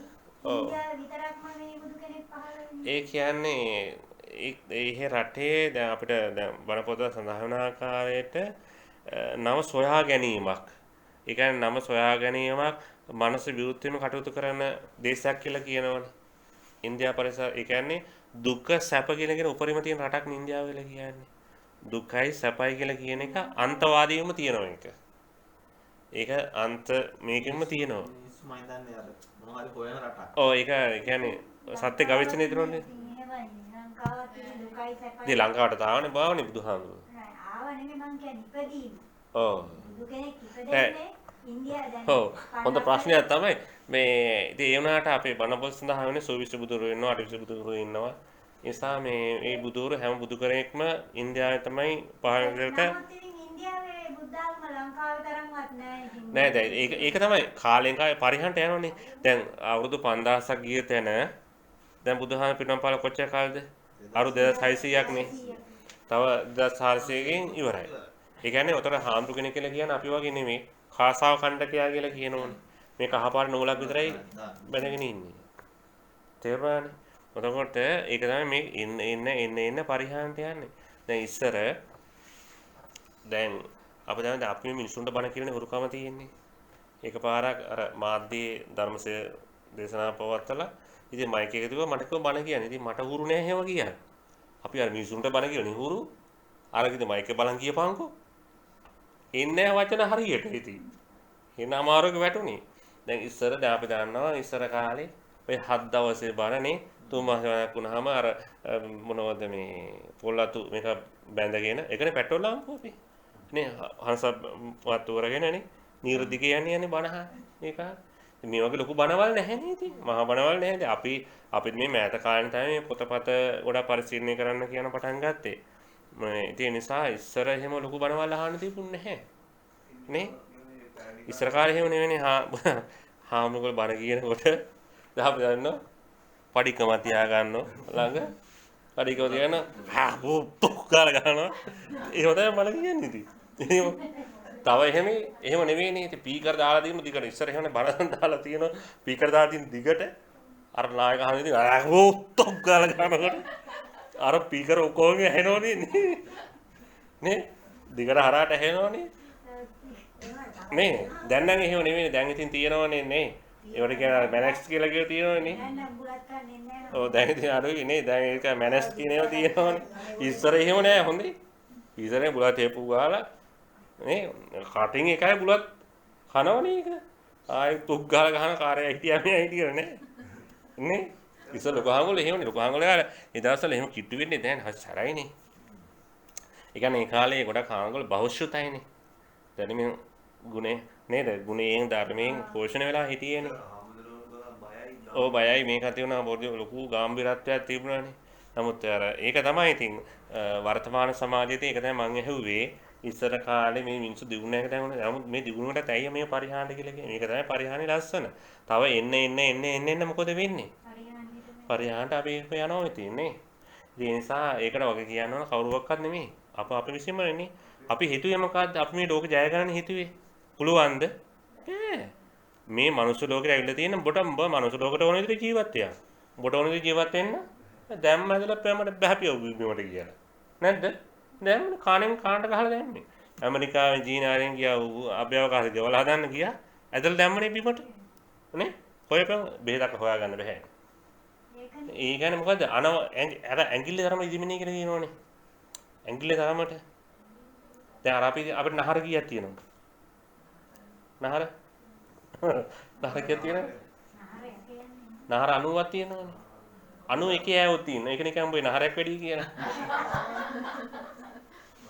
ඉන්දියාවේ විතරක්ම මේ බුදු කෙනෙක් පහළ වෙන්නේ. ඒ කියන්නේ ඒ රටේ දැන් අපිට දැන් බණ පොත සඳහන් වන ආකාරයට නව සොයා ගැනීමක්. ඒ කියන්නේ නම සොයා ගැනීමක් මනස විවෘතීම කටයුතු කරන දේශයක් කියලා කියනවනේ. ඉන්දියා පරිසර ඒ කියන්නේ දුක්ඛ සැප කියන උපරිම තියෙන රටක් නේ ඉන්දියාව කියලා කියන්නේ. දුක්ඛයි සැපයි කියලා කියන එක අන්තවාදීවම තියෙනවා එක. ඒක අන්ත මේකෙම තියෙනවා. මිනිස්සු මම දන්නේ අර මොනවා හරි හොයන රටක්. ඔව් ඒක කියන්නේ සත්‍ය ගවේෂණය කරනනේ. ඉතින් ලංකාවට තාවනේ බාවනේ බුදුහාමුදුරුවෝ. ආව නෙමෙයි මං කියන්නේ ඉපදීම. ඔව්. බුදු කෙනෙක් ඉපදෙන්නේ ඉන්දියාව දැන්. ඔව්. හොඳ ප්‍රශ්නයක් තමයි මේ ඉතින් ඒ වුණාට අපේ බණ පොත් සඳහා වෙන්නේ සෝවිසි බුදුරු ඉන්නවා, අටිවිසි බුදුරු ඉන්නවා. ඒ නිසා මේ බුදුරු හැම බුදු කෙනෙක්ම ඉන්දියාවේ තමයි පහළ ඉන්දියාවේ බුද්ධ ආගම ලංකාවේ තරම්වත් නැහැ ඉතින්. නෑ දැන් ඒක තමයි කාලෙන් කාලේ පරිහන්ට යනවනේ. දැන් අවුරුදු 5000ක් ගිය තැන දැන් බුදුහාම පිටුම්පාල කොච්චර කාලෙද? අවුරුදු 2600ක් නේ. තව 2400කින් ඉවරයි. ඒ කියන්නේ උතර හාමුදුර කෙනෙක් කියලා කියන්නේ අපි වගේ නෙමෙයි. කාසාව කණ්ඩකයා කියලා කියනෝනේ. මේ කහපාට නූලක් විතරයි බැඳගෙන ඉන්නේ. තේරුණානේ. එතකොට ඒක තමයි මේ එන්න පරිහානියට යන්නේ. දැන් ඉස්සර දැන් අපි දැන් අපි මිනිසුන්ට බණ කියනනේ හුරුකම තියෙන්නේ. එකපාරක් අර මාධ්‍යයේ ධර්මසේ දේශනා පවත්වලා ඉතින් මයික් එක තිබ්බා මට කිව්වා බණ කියන්න. ඉතින් මට හුරු නෑ එහෙම කියන්න. අපි අර මිනිසුන්ට බණ කියනනේ හුරු. අර කිව්ද මයික් එක බලන් කියපන්කෝ. එන්නේ වචන හරියට ඉතින්. එන අමාරුවක වැටුනේ. දැන් ඉස්සර දැන් අපි දන්නවා ඉස්සර කාලේ ඔය 7 දවසේ බණනේ 3 මාසයක් වුණාම අර මොනවද මේ පොල්ලතු මේක බැඳගෙන ඒකනේ පෙට්‍රෝල් ලාම්පුව අපි. නේ හංස වත්තු කරගෙනනේ නිර්දිගේ යන්නේ බණහ මේක. මේ වගේ ලොකු බණවල් නැහැ නේ ඉතින්. මහා බණවල් නැහැ. දැන් අපිත් මේ මෑත කාලේ තමයි මේ පොතපත ගොඩක් පරිශීලනය කරන්න කියන පටන් ගත්තේ. ඒ නිසා ඉස්සර එහෙම ලොකු බණවල් අහන්න තිබුණේ නැහැ. නේ? ඉස්සර කාලේ එහෙම නෙවෙයිනේ හාමුදුරුවෝ බණ කියනකොට දැන් අපි දන්නවා පඩිකම තියා ගන්නව ළඟ පඩිකම තියන පුක් ගාලා ගන්නවා. එහෙම තමයි බණ කියන්නේ ඉතින්. තව එහෙම නෙවෙයිනේ ඉතින් පීකර් දාලා දිනු දිගට ඉස්සර එහෙමනේ බණ දාලා තියෙනවා පීකර් දාලා තියෙන දිගට අර නායක අහන ඉතින් පුක් ගාලා ගන්නකොට අර පීකර් ඔක්කොම ඇහෙනවනේ නේ දිගට හරහාට ඇහෙනවනේ නේ දැන් නම් එහෙම නෙවෙයිනේ දැන් ඉතින් තියෙනවනේ නේ ඒවට කියන මැනක්ස් කියලා කියලා තියෙනවනේ ඔව් දැන් ඉතින් අරුයි නේ දැන් ඒක මැනක්ස් කියන ඒවා තියෙනවනේ ඉස්සර එහෙම නෑ හොඳේ ඉස්සරේ බුලත් හේපු ගාලා නේ කටින් එකයි බුලත් කනවනේ ඒක ආයි තුක් ගාලා ගහන කාර්යය හිටියා මේ හිටියර නේ ඉස්සර ලොකු හාමුදුරුවෝ එහෙමනේ ලොකු හාමුදුරුවෝ ගාලා ඒ දවස්වල එහෙම කිට්ටු වෙන්නේ දැන් හතරයිනේ ඒ කියන්නේ ඒ කාලේ ගොඩක් හාමුදුරුවෝ බහුශ්‍රතයිනේ දැන් මේ ගුණේ නේද ගුණයෙන් ධර්මයෙන් පෝෂණය වෙලා හිටියේනේ ඔව් බයයි මේක ඇති වුණා පොඩි ලොකු ගැඹිරත්වයක් තිබුණානේ නමුත් අර ඒක තමයි ඉතින් වර්තමාන සමාජයේදී ඒක තමයි මම ඇහුවේ ඉස්සර කාලේ මේ මිනිස්සු දිනුන එක තමයි නමුත් මේ දිනුනට ඇයි මේ පරිහානිය කියලා කියන්නේ මේක තමයි පරිහානිය ලස්සන තව එන්න මොකද වෙන්නේ පරිහානියට අපි යනවා ඉතින්නේ ඒ නිසා ඒකට වගේ කියන්න ඕන කවුරුවක්වත් නෙමෙයි අපි විසින්ම නෙමෙයි අපි හිතුවේ මොකද්ද අපි මේ ලෝක ජය ගන්න හිතුවේ පුළුවන්ද මේ මනුස්ස ලෝකෙට ඇවිල්ලා තියෙන උඹ මනුස්ස ලෝකෙට ඕන විදිහට ජීවත් වෙනවා උඹට ඕන විදිහට ජීවත් වෙන්න දැම්ම ඇදලා ප්‍රේමයට බහැපියව බීමට කියලා නැද්ද දැන් කාණෙන් කාණ්ඩ ගහලා දැම්මේ ඇමරිකාවේ චීනාවෙන් ගියා අභ්‍යවකාශ ගෙවල් හදන්න ගියා ඇදලා දැම්මනේ බීමට නේ හොයපන් බෙහෙතක් හොයාගන්න බෑ ඒ කියන්නේ මොකද්ද අර ඇඟිල්ලේ තරම ඉදිමිනේ කියලා කියනවනේ ඇඟිල්ලේ තරමට දැන් අර අපිට නහර කීයක් තියෙනවද නහර කීයක් තියෙනවද නහර 90ක් තියෙනවනේ 91 ඈවොත් තියෙනවා ඒක නිකන් උඹේ නහරයක් වැඩි කියන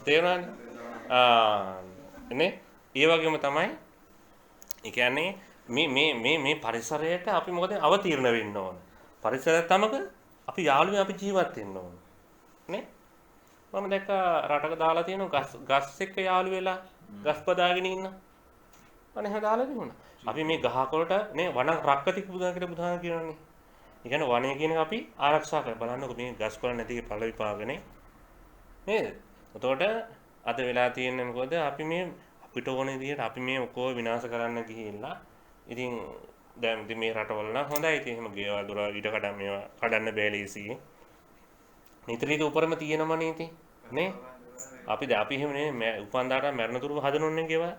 තේරුණානේ නේ ඒ වගේම තමයි ඒ කියන්නේ මේ පරිසරයට අපි මොකද අවතීර්ණ වෙන්න ඕන පරිසරයත් තමක අපි යාළුවෝ අපි ජීවත් වෙන්න ඕන නේ මම දැක්ක රටක දාලා තියෙනවා ගස් එක්ක යාළු වෙලා ගස් පදාගෙන ඉන්න අනේ එහෙම දාලා තිබුණා අපි මේ ගහකොළට නේ වන රක්කති බුදා කියලා බුදුහාම කියනනේ ඒ කියන්නේ වනය කියන එක අපි ආරක්ෂා කර බලන්නකො මේ ගස් කොළ නැති පළ විපාකනේ නේද එතකොට අද වෙලා තියෙන්නේ මොකද අපි මේ අපිට ඕන විදිහට අපි මේ ඔක්කොම විනාශ කරන්න ගිහිල්ලා ඉතින් දැන් ඉතින් මේ රටවල නම් හොඳයි ඉතින් එහෙම ගෙවල් දොර ඊට කඩන් මේවා කඩන්න බෑ ලීසියෙන් නිතරීක උපරම තියෙනමනේ ඉතින් නේ අපි එහෙම නේ උපන්දාට මරණ තුරු හදනෝන්නේ ගෙවල්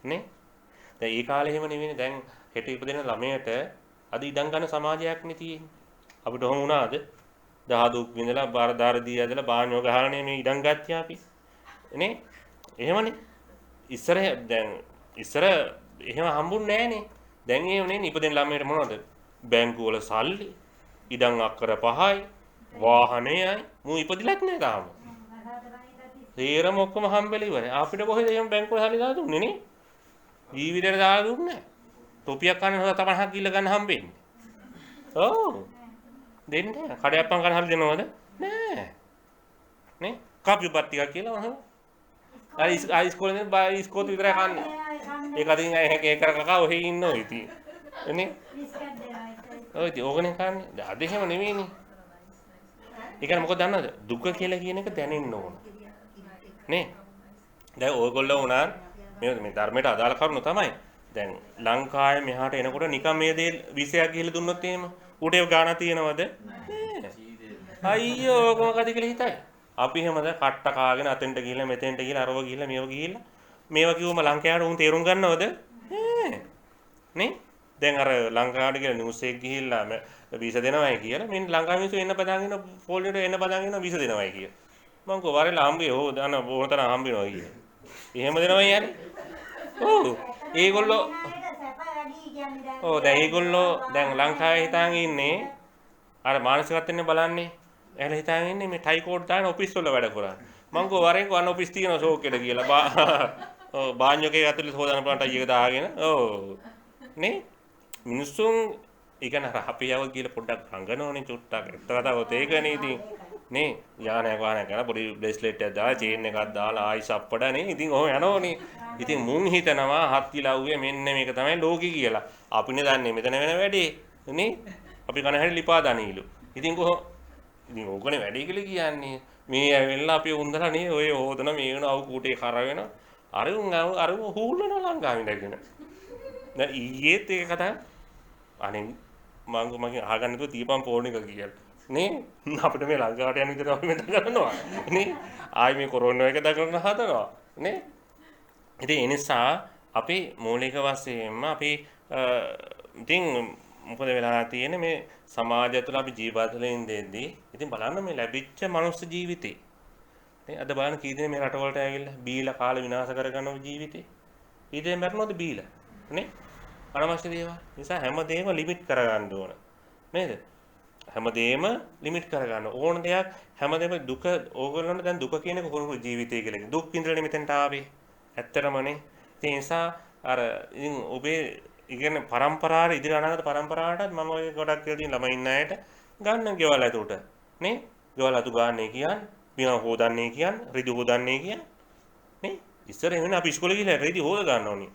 නේ දැන් ඒ කාලේ එහෙම නෙවෙයිනේ දැන් හෙට ඉපදෙන ළමයට අද ඉඩම් ගන්න සමාජයක් නේ තියෙන්නේ අපිට ඔහොම වුණාද දහදුක් විඳලා බාරදාර දී ඇදලා බාණ්‍යෝ ගහලානේ මේ ඉඩම් ගත්තා අපි නේ එහෙමනේ ඉස්සර එහෙම හම්බුන්නේ නැහනේ දැන් එහෙම නේ ඉපදෙන ළමයට මොනවද බැංකුව වල සල්ලි ඉඩම් අක්කර 5යි වාහනයයි මූ ඉපදිලත් නෑ තාම තේරම ඔක්කොම හම්බෙලා ඉවරයි අපිට කොහෙද එහෙම බැංකුව සල්ලි දාලා දුන්නේ නේ ජීවිතේට දාලා දුන්නේ තොපියක් කන්න හොද තමන්හක් කිල්ල ගන්න හම්බෙන්නේ ඔව් දෙන්නේ කඩයක්පන් කරන හරිය දෙනවද නෑ නේ කාපි බත්තිකක් කියලා අහන අර ඉස්කෝලේ ඉස්කෝත විතරයි කන්නේ ඒක අදින් ඒක කකා ඔහෙ ඉන්නෝ ඉතින් නේ ඔය ඉතින් ඕකනේ කන්නේ අද එහෙම නෙවෙයිනේ ඒ කියන්නේ මොකද දන්නවද දුක කියලා කියන එක දැනෙන්න ඕන නේ දැන් ඕගොල්ලෝ උනා මේ ධර්මයට අදාළ කරුණු තමයි දැන් ලංකාවේ මෙහාට එනකොට නිකන් මේ දේ විෂයක් ගිහලා දුන්නොත් එහෙම ඌට ඒ ගාණක් තියනවද? නෑ. අයියෝ ඕක මොකද කියලා හිතයි. අපි එහෙමද කට්ට කාගෙන අතෙන්ට ගිහිල්ලා මෙතෙන්ට ගිහිල්ලා අරව ගිහිල්ලා මේව ගිහිල්ලා මේවා කිව්වම ලංකාවට උන් තේරුම් ගන්නවද? නෑ. නේ? දැන් අර ලංකාවට කියලා නිවුස් එක ගිහිල්ලා වීසා දෙනවයි කියලා මෙන්න ලංකාව මිනිස්සු එන්න පදාගෙන පොලියට එන්න පදාගෙන වීසා දෙනවයි කියලා. මං කෝ වරේලා හම්බේ ඕ දාන බොහොතන හම්බෙනවා කියලා. එහෙම දෙනවයි යන්නේ. ඔව්. ඒගොල්ලෝ ඔව් දැන් ඒගොල්ලෝ දැන් ලංකාවේ හිතාගෙන ඉන්නේ අර මානසිකත්වෙන්නේ බලන්නේ. එහල හිතාගෙන ඉන්නේ මේ ටයි කෝඩ් දාන ඔෆිස් වල වැඩ කරන්නේ. මං කෝ වරෙන් කෝ අන්න ඔෆිස් තියෙනවා ෂෝක් එකට කියලා. ඔව් බාඤ්ඤෝකේ ඇතුළේ හොදාන බලන්න ටයි එක දාගෙන. ඔව්. නේ? මිනිස්සුන් ඉගෙන අපි යව කියලා පොඩ්ඩක් රංගනෝනේ චුට්ටක්. එතකතාවත් ඒකනේ ඉතින්. නේ යානයක් වාහනයක් කරලා පොඩි බ්‍රේස්ලට් එකක් දාලා චේන් එකක් දාලා ආයි සප්පඩනේ. ඉතින් ඔහොම යනෝනේ. ඉතින් මුන් හිතනවා හත්තිලව්වේ මෙන්න මේක තමයි ලෝකෙ කියලා. අපිනේ දන්නේ මෙතන වෙන වැඩේ. නේ? අපි කන හැරි ලිපා දනීලු. ඉතින් කොහොම ඉතින් ඕකනේ වැඩේ කියලා කියන්නේ. මේ ඇවිල්ලා අපි උන්දලා නේ ඔය හොදන මේ වෙන අවු කූටේ කර වෙන අර හූල්ලන ලංකාවෙ ඉඳගෙන. දැන් ඊයේත් ඒක කතා අනේ මගේ අහගන්න නැතුව තියපන් ෆෝන් එක කියලා. නේ අපිට මේ ලංකාවට යන විදිහට අපි මෙතන කරනවා. නේ ආයි මේ කොරෝනා එක දක්වන්න හදනවා. නේ ඉතින් ඒ නිසා අපි මූලික වශයෙන්ම අපි ඉතින් මොකද වෙලා තියෙන්නේ මේ සමාජය තුළ අපි ජීවත් වෙලා ඉඳෙද්දී ඉතින් බලන්න මේ ලැබිච්ච මනුස්ස ජීවිතේ නේ අද බලන්න කී දෙනෙක් මේ රටවලට ඇවිල්ලා බීලා කාලා විනාශ කරගන්නව ජීවිතේ කී දෙනෙක් මරනවද බීලා නේ අනවශ්‍ය දේවල් නිසා හැමදේම ලිමිට් කරගන්න ඕන නේද හැමදේම ලිමිට් කරගන්න ඕන දෙයක් හැමදේම දුක ඕගොල්ලන්ට දැන් දුක කියන එක කොහොමද ජීවිතය කියලා කියන්නේ දුක් විඳලා මෙතෙන්ට ආවේ ඇත්තටමනේ ඒ නිසා අර ඉතින් ඔබේ ඉගෙන පරම්පරාවේ ඉදිරි අනාගත පරම්පරාවටත් මම ඔය ගොඩක් කියලා තියෙන ළමයි ඉන්න අයට ගන්න ගෙවල් ඇතුළට නේ ගෙවල් අතු ගන්නනේ කියන්නේ බිම හොදන්නේ කියන්නේ රිදි හොදන්නේ කියන්නේ නේ ඉස්සර එහෙම අපි ඉස්කෝලේ ගිහලා රිදි හොද ගන්න ඕනේ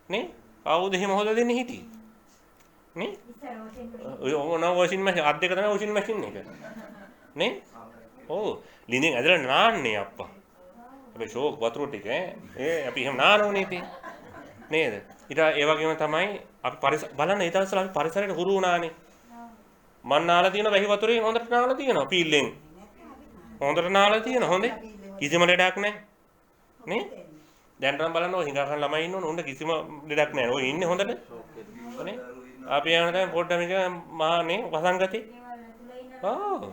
නේ කවුද එහෙම හොදලා දෙන්නේ හිටියේ නේ ඔය ඕන වොෂින් මැෂින් අත් දෙක තමයි වොෂින් මැෂින් එක නේ ඔව් ලිඳින් ඇදලා නාන්නේ අප්පා අපි ෂෝක් වතුර ටික ඒ අපි එහෙම නානෝනේ ඉතින් නේද ඊට ඒ වගේම තමයි අපි බලන්න ඒ දවස්වල අපි පරිසරයට හුරු වුණානේ මන් නාලා තියෙන වැහි වතුරේ හොඳට නාලා තියෙනවා පීල්ලෙන් හොඳට නාලා තියෙන හොඳේ කිසිම ලෙඩක් නැහැ නේ දැන් නම් බලන්න ඔය හිඟා ගන්න ළමයි ඉන්නවනේ උන්ට කිසිම ලෙඩක් නැහැ ඔය ඉන්නේ හොඳට නේ අපි යන දැන් පොඩ්ඩක් මේක මහානේ වසංගතේ ඔව්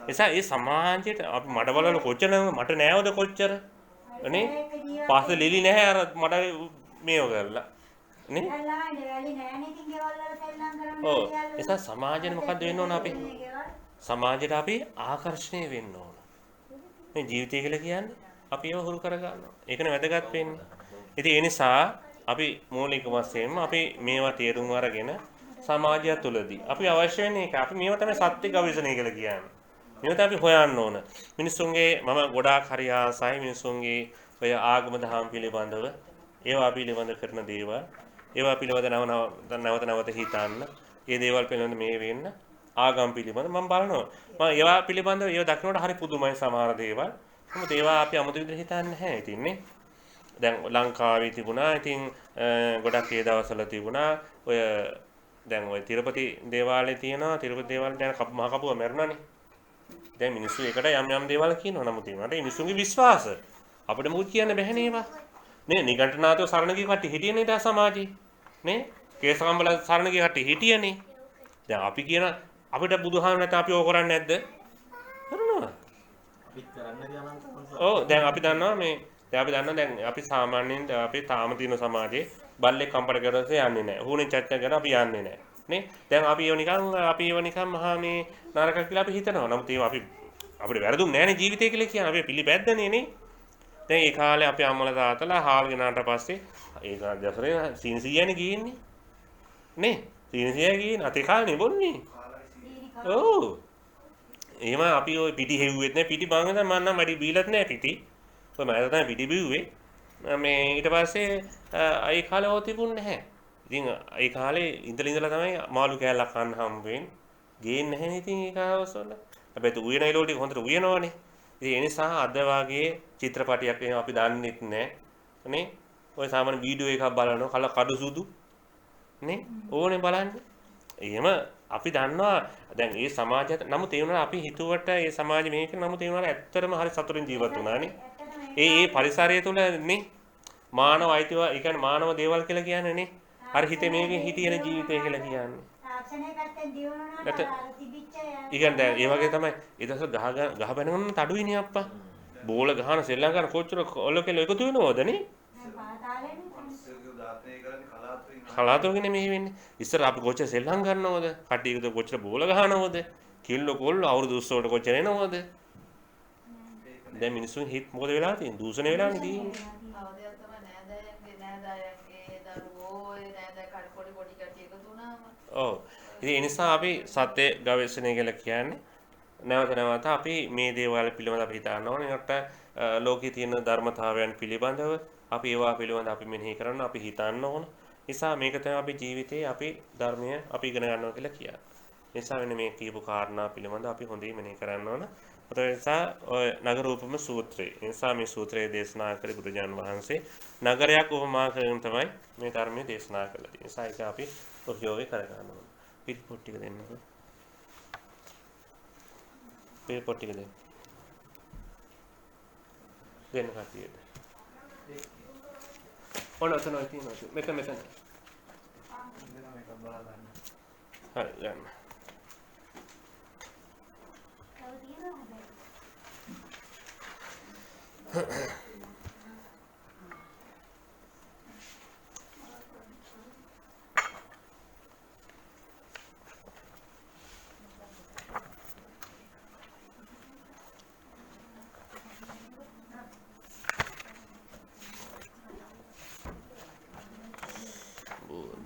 එසා ඒ සමාජයට අපි මඩ බලන කොච්චර මට නෑවද කොච්චර නේ පස්සේ ලිලි නැහැ අර මඩ මේව කරලා නේ ඔව් එසා සමාජෙට මොකද්ද වෙන්න ඕන අපි සමාජයට අපි ආකර්ෂණය වෙන්න ඕන මේ ජීවිතය කියලා කියන්නේ අපි ඒව හුරු කර ගන්නවා ඒකනේ වැදගත් වෙන්නේ ඉතින් ඒ නිසා අපි මූලික වශයෙන්ම අපි මේවා තේරුම් අරගෙන සමාජය තුළදී අපි අවශ්‍ය වෙන්නේ ඒක අපි මේවා තමයි සත්‍ය ගවේෂණය කියලා කියන්නේ මේවා අපි හොයන්න ඕන මිනිස්සුන්ගේ මම ගොඩාක් හරි ආසයි මිනිස්සුන්ගේ ඔය ආගම දහම් පිළිබඳව ඒවා පිළිබඳ කරන දේවල් ඒවා පිළිබඳ නැවත හිතන්න ඒ දේවල් පිළිබඳ මේ වෙන්න ආගම් පිළිබඳ මම බලනවා මම ඒවා පිළිබඳව ඒවා දකිනකොට හරි පුදුමයි සමහර දේවල් මොකද ඒවා අපි 아무තු විදිහට හිතන්නේ නැහැ ඉතින් නේ දැන් ලංකාවේ තිබුණා ඉතින් ගොඩක් ඒ දවස්වල තිබුණා ඔය දැන් ඔය තිරුපති දේවාලේ තියෙනවා තිරුපති දේවාලේ දැන් මහ කපුව මැරුණානේ දැන් මිනිස්සු ඒකට යම් දේවල් කියනවා නමුත් ඒකට මිනිස්සුන්ගේ විශ්වාස අපිට මොකද කියන්න බැහැ නේවා නේ නිගණ්ඨනාතෝ සරණ ගිය කට්ටිය හිටියනේ දැන් සමාජේ නේ කේසකම්බල සරණ ගිය කට්ටිය හිටියනේ දැන් අපි කියන අපිට බුදුහාම නැත්නම් අපි ඕක කරන්නේ නැද්ද කරනවා අපි කරන්න ගියාම ඔව් දැන් අපි දන්නවා මේ දැන් අපි සාමාන්‍යයෙන් අපි තාම තියෙන සමාජයේ බල්ලෙක් කම්පට කරද්දී යන්නේ නැහැ. හුනේ චැට් කරන අපි යන්නේ නැහැ. නේ? දැන් අපි ඒව නිකන් මහා මේ නරක කියලා අපි හිතනවා. නමුත් ඒව අපිට වැරදුම් නැහැ නේ ජීවිතය කියලා කියන්නේ. අපි පිළිපැද්දනේ නේ. දැන් ඒ කාලේ අපේ අම්මලා තාත්තලා හාල් ගෙනාට පස්සේ ඒක දැසරේ සීනසියනේ ගියන්නේ. නේ? සීනසිය ගියන අතේ කාලේ බොන්නේ. ඔව්. එහෙම අපි ওই පිටි හෙව්වෙත් නැහැ. පිටි බංගද මම නම් වැඩි බීලත් නැහැ පිටි. ඔය මම තමයි පිටි බිව්වේ. මේ ඊට පස්සේ ඒ කාලේ ඕක තිබුණේ නැහැ. ඉතින් ඒ කාලේ ඉඳලා තමයි මාළු කෑල්ලක් කන්න හම්බ වෙන්නේ. ගේන්නේ නැහැ නේ ඉතින් ඒ කාලවල. හැබැයි උයන එළවලු ටික හොඳට උයනවනේ. ඉතින් ඒ නිසා අද වාගේ චිත්‍රපටයක් එහෙම අපි දන්නෙත් නැහැ. නේ? ඔය සාමාන්‍ය වීඩියෝ එකක් බලනවා කඩු සුදු. නේ? ඕනේ බලන්න. එහෙම අපි දන්නවා දැන් මේ සමාජයට නමුත් ඒ වුණා අපි හිතුවට මේ සමාජෙ මේක නමුත් ඒ වුණා ඇත්තටම හරි සතුටින් ජීවත් වුණානේ. ඒ පරිසරය තුල නේ මානව අයිතිව ඒ කියන්නේ මානව දේවල් කියලා කියන්නේ නේ. හරි හිතේ මේකෙන් හිටියන ජීවිතය කියලා කියන්නේ. තාක්ෂණය පැත්තෙන් දියුණු නැත. වුණා අර තිබිච්ච ඒ කියන්නේ දැන් ඒ වගේ තමයි ඊදස ගහ බැනගන්න තඩුයිනේ අප්පා. බෝල ගහන සෙල්ලම් කරන කොච්චර ඔල කෙල එකතු වෙනවද නේ? පාතාලෙන්නේ මිනිස්සුන්ගේ ඝාතනය කරන්නේ කලාතුරකින්. කලාතුරකින් මෙහි වෙන්නේ. ඉස්සර අපි කොච්චර සෙල්ලම් කරනවද? කට්ටියකට කොච්චර බෝල ගහනවද? කිල්ල කොල්ල අවුරුදු 20 කට කොච්චර එනවද? දැන් මිනිස්සුන් හිත මොකද වෙලා තියෙන්නේ? දූෂණය වෙලානේ තියෙන්නේ. අවදයක් තමයි නෑදෑයන්ගේ දරුවෝ ඒ නෑදෑ කඩ පොඩි කට්ටිය එකතු වුණාම. ඔව්. ඉතින් ඒ නිසා අපි සත්‍ය ගවේෂණය කියලා කියන්නේ නැවත නැවත අපි මේ දේවල් පිළිබඳව අපි හිතන්න ඕනේ. ඒකට ලෝකයේ තියෙන ධර්මතාවයන් පිළිබඳව අපි ඒවා පිළිබඳව අපි මෙනෙහි කරන්න අපි හිතන්න ඕන. නිසා මේක තමයි අපි ජීවිතේ අපි ධර්මය අපි ඉගෙන ගන්නවා කියලා කියන්නේ. නිසා වෙන මේ කියපු කාරණා පිළිබඳව අපි හොඳින් මෙනෙහි කරන්න ඕන. ඒ නිසා ඔය නගරූපම සූත්‍රය. ඒ නිසා මේ සූත්‍රය දේශනා කළ බුදුජාන් වහන්සේ නගරයක් උපමා කරගෙන තමයි මේ ධර්මයේ දේශනා කළේ. ඒ නිසා ඒක අපි උපයෝගී කරගන්න ඕන. පිටපොත් ටික දෙන්නකෝ. පිටපොත් ටික දෙන්න. දෙන්න කතියට. ඔන්න ඔතන තියෙනවා. මෙතන. මේක බලා ගන්න. හරි ගන්න. තව තියෙනවද?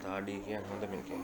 දාඩි කියන්නේ හොඳ මේකේ.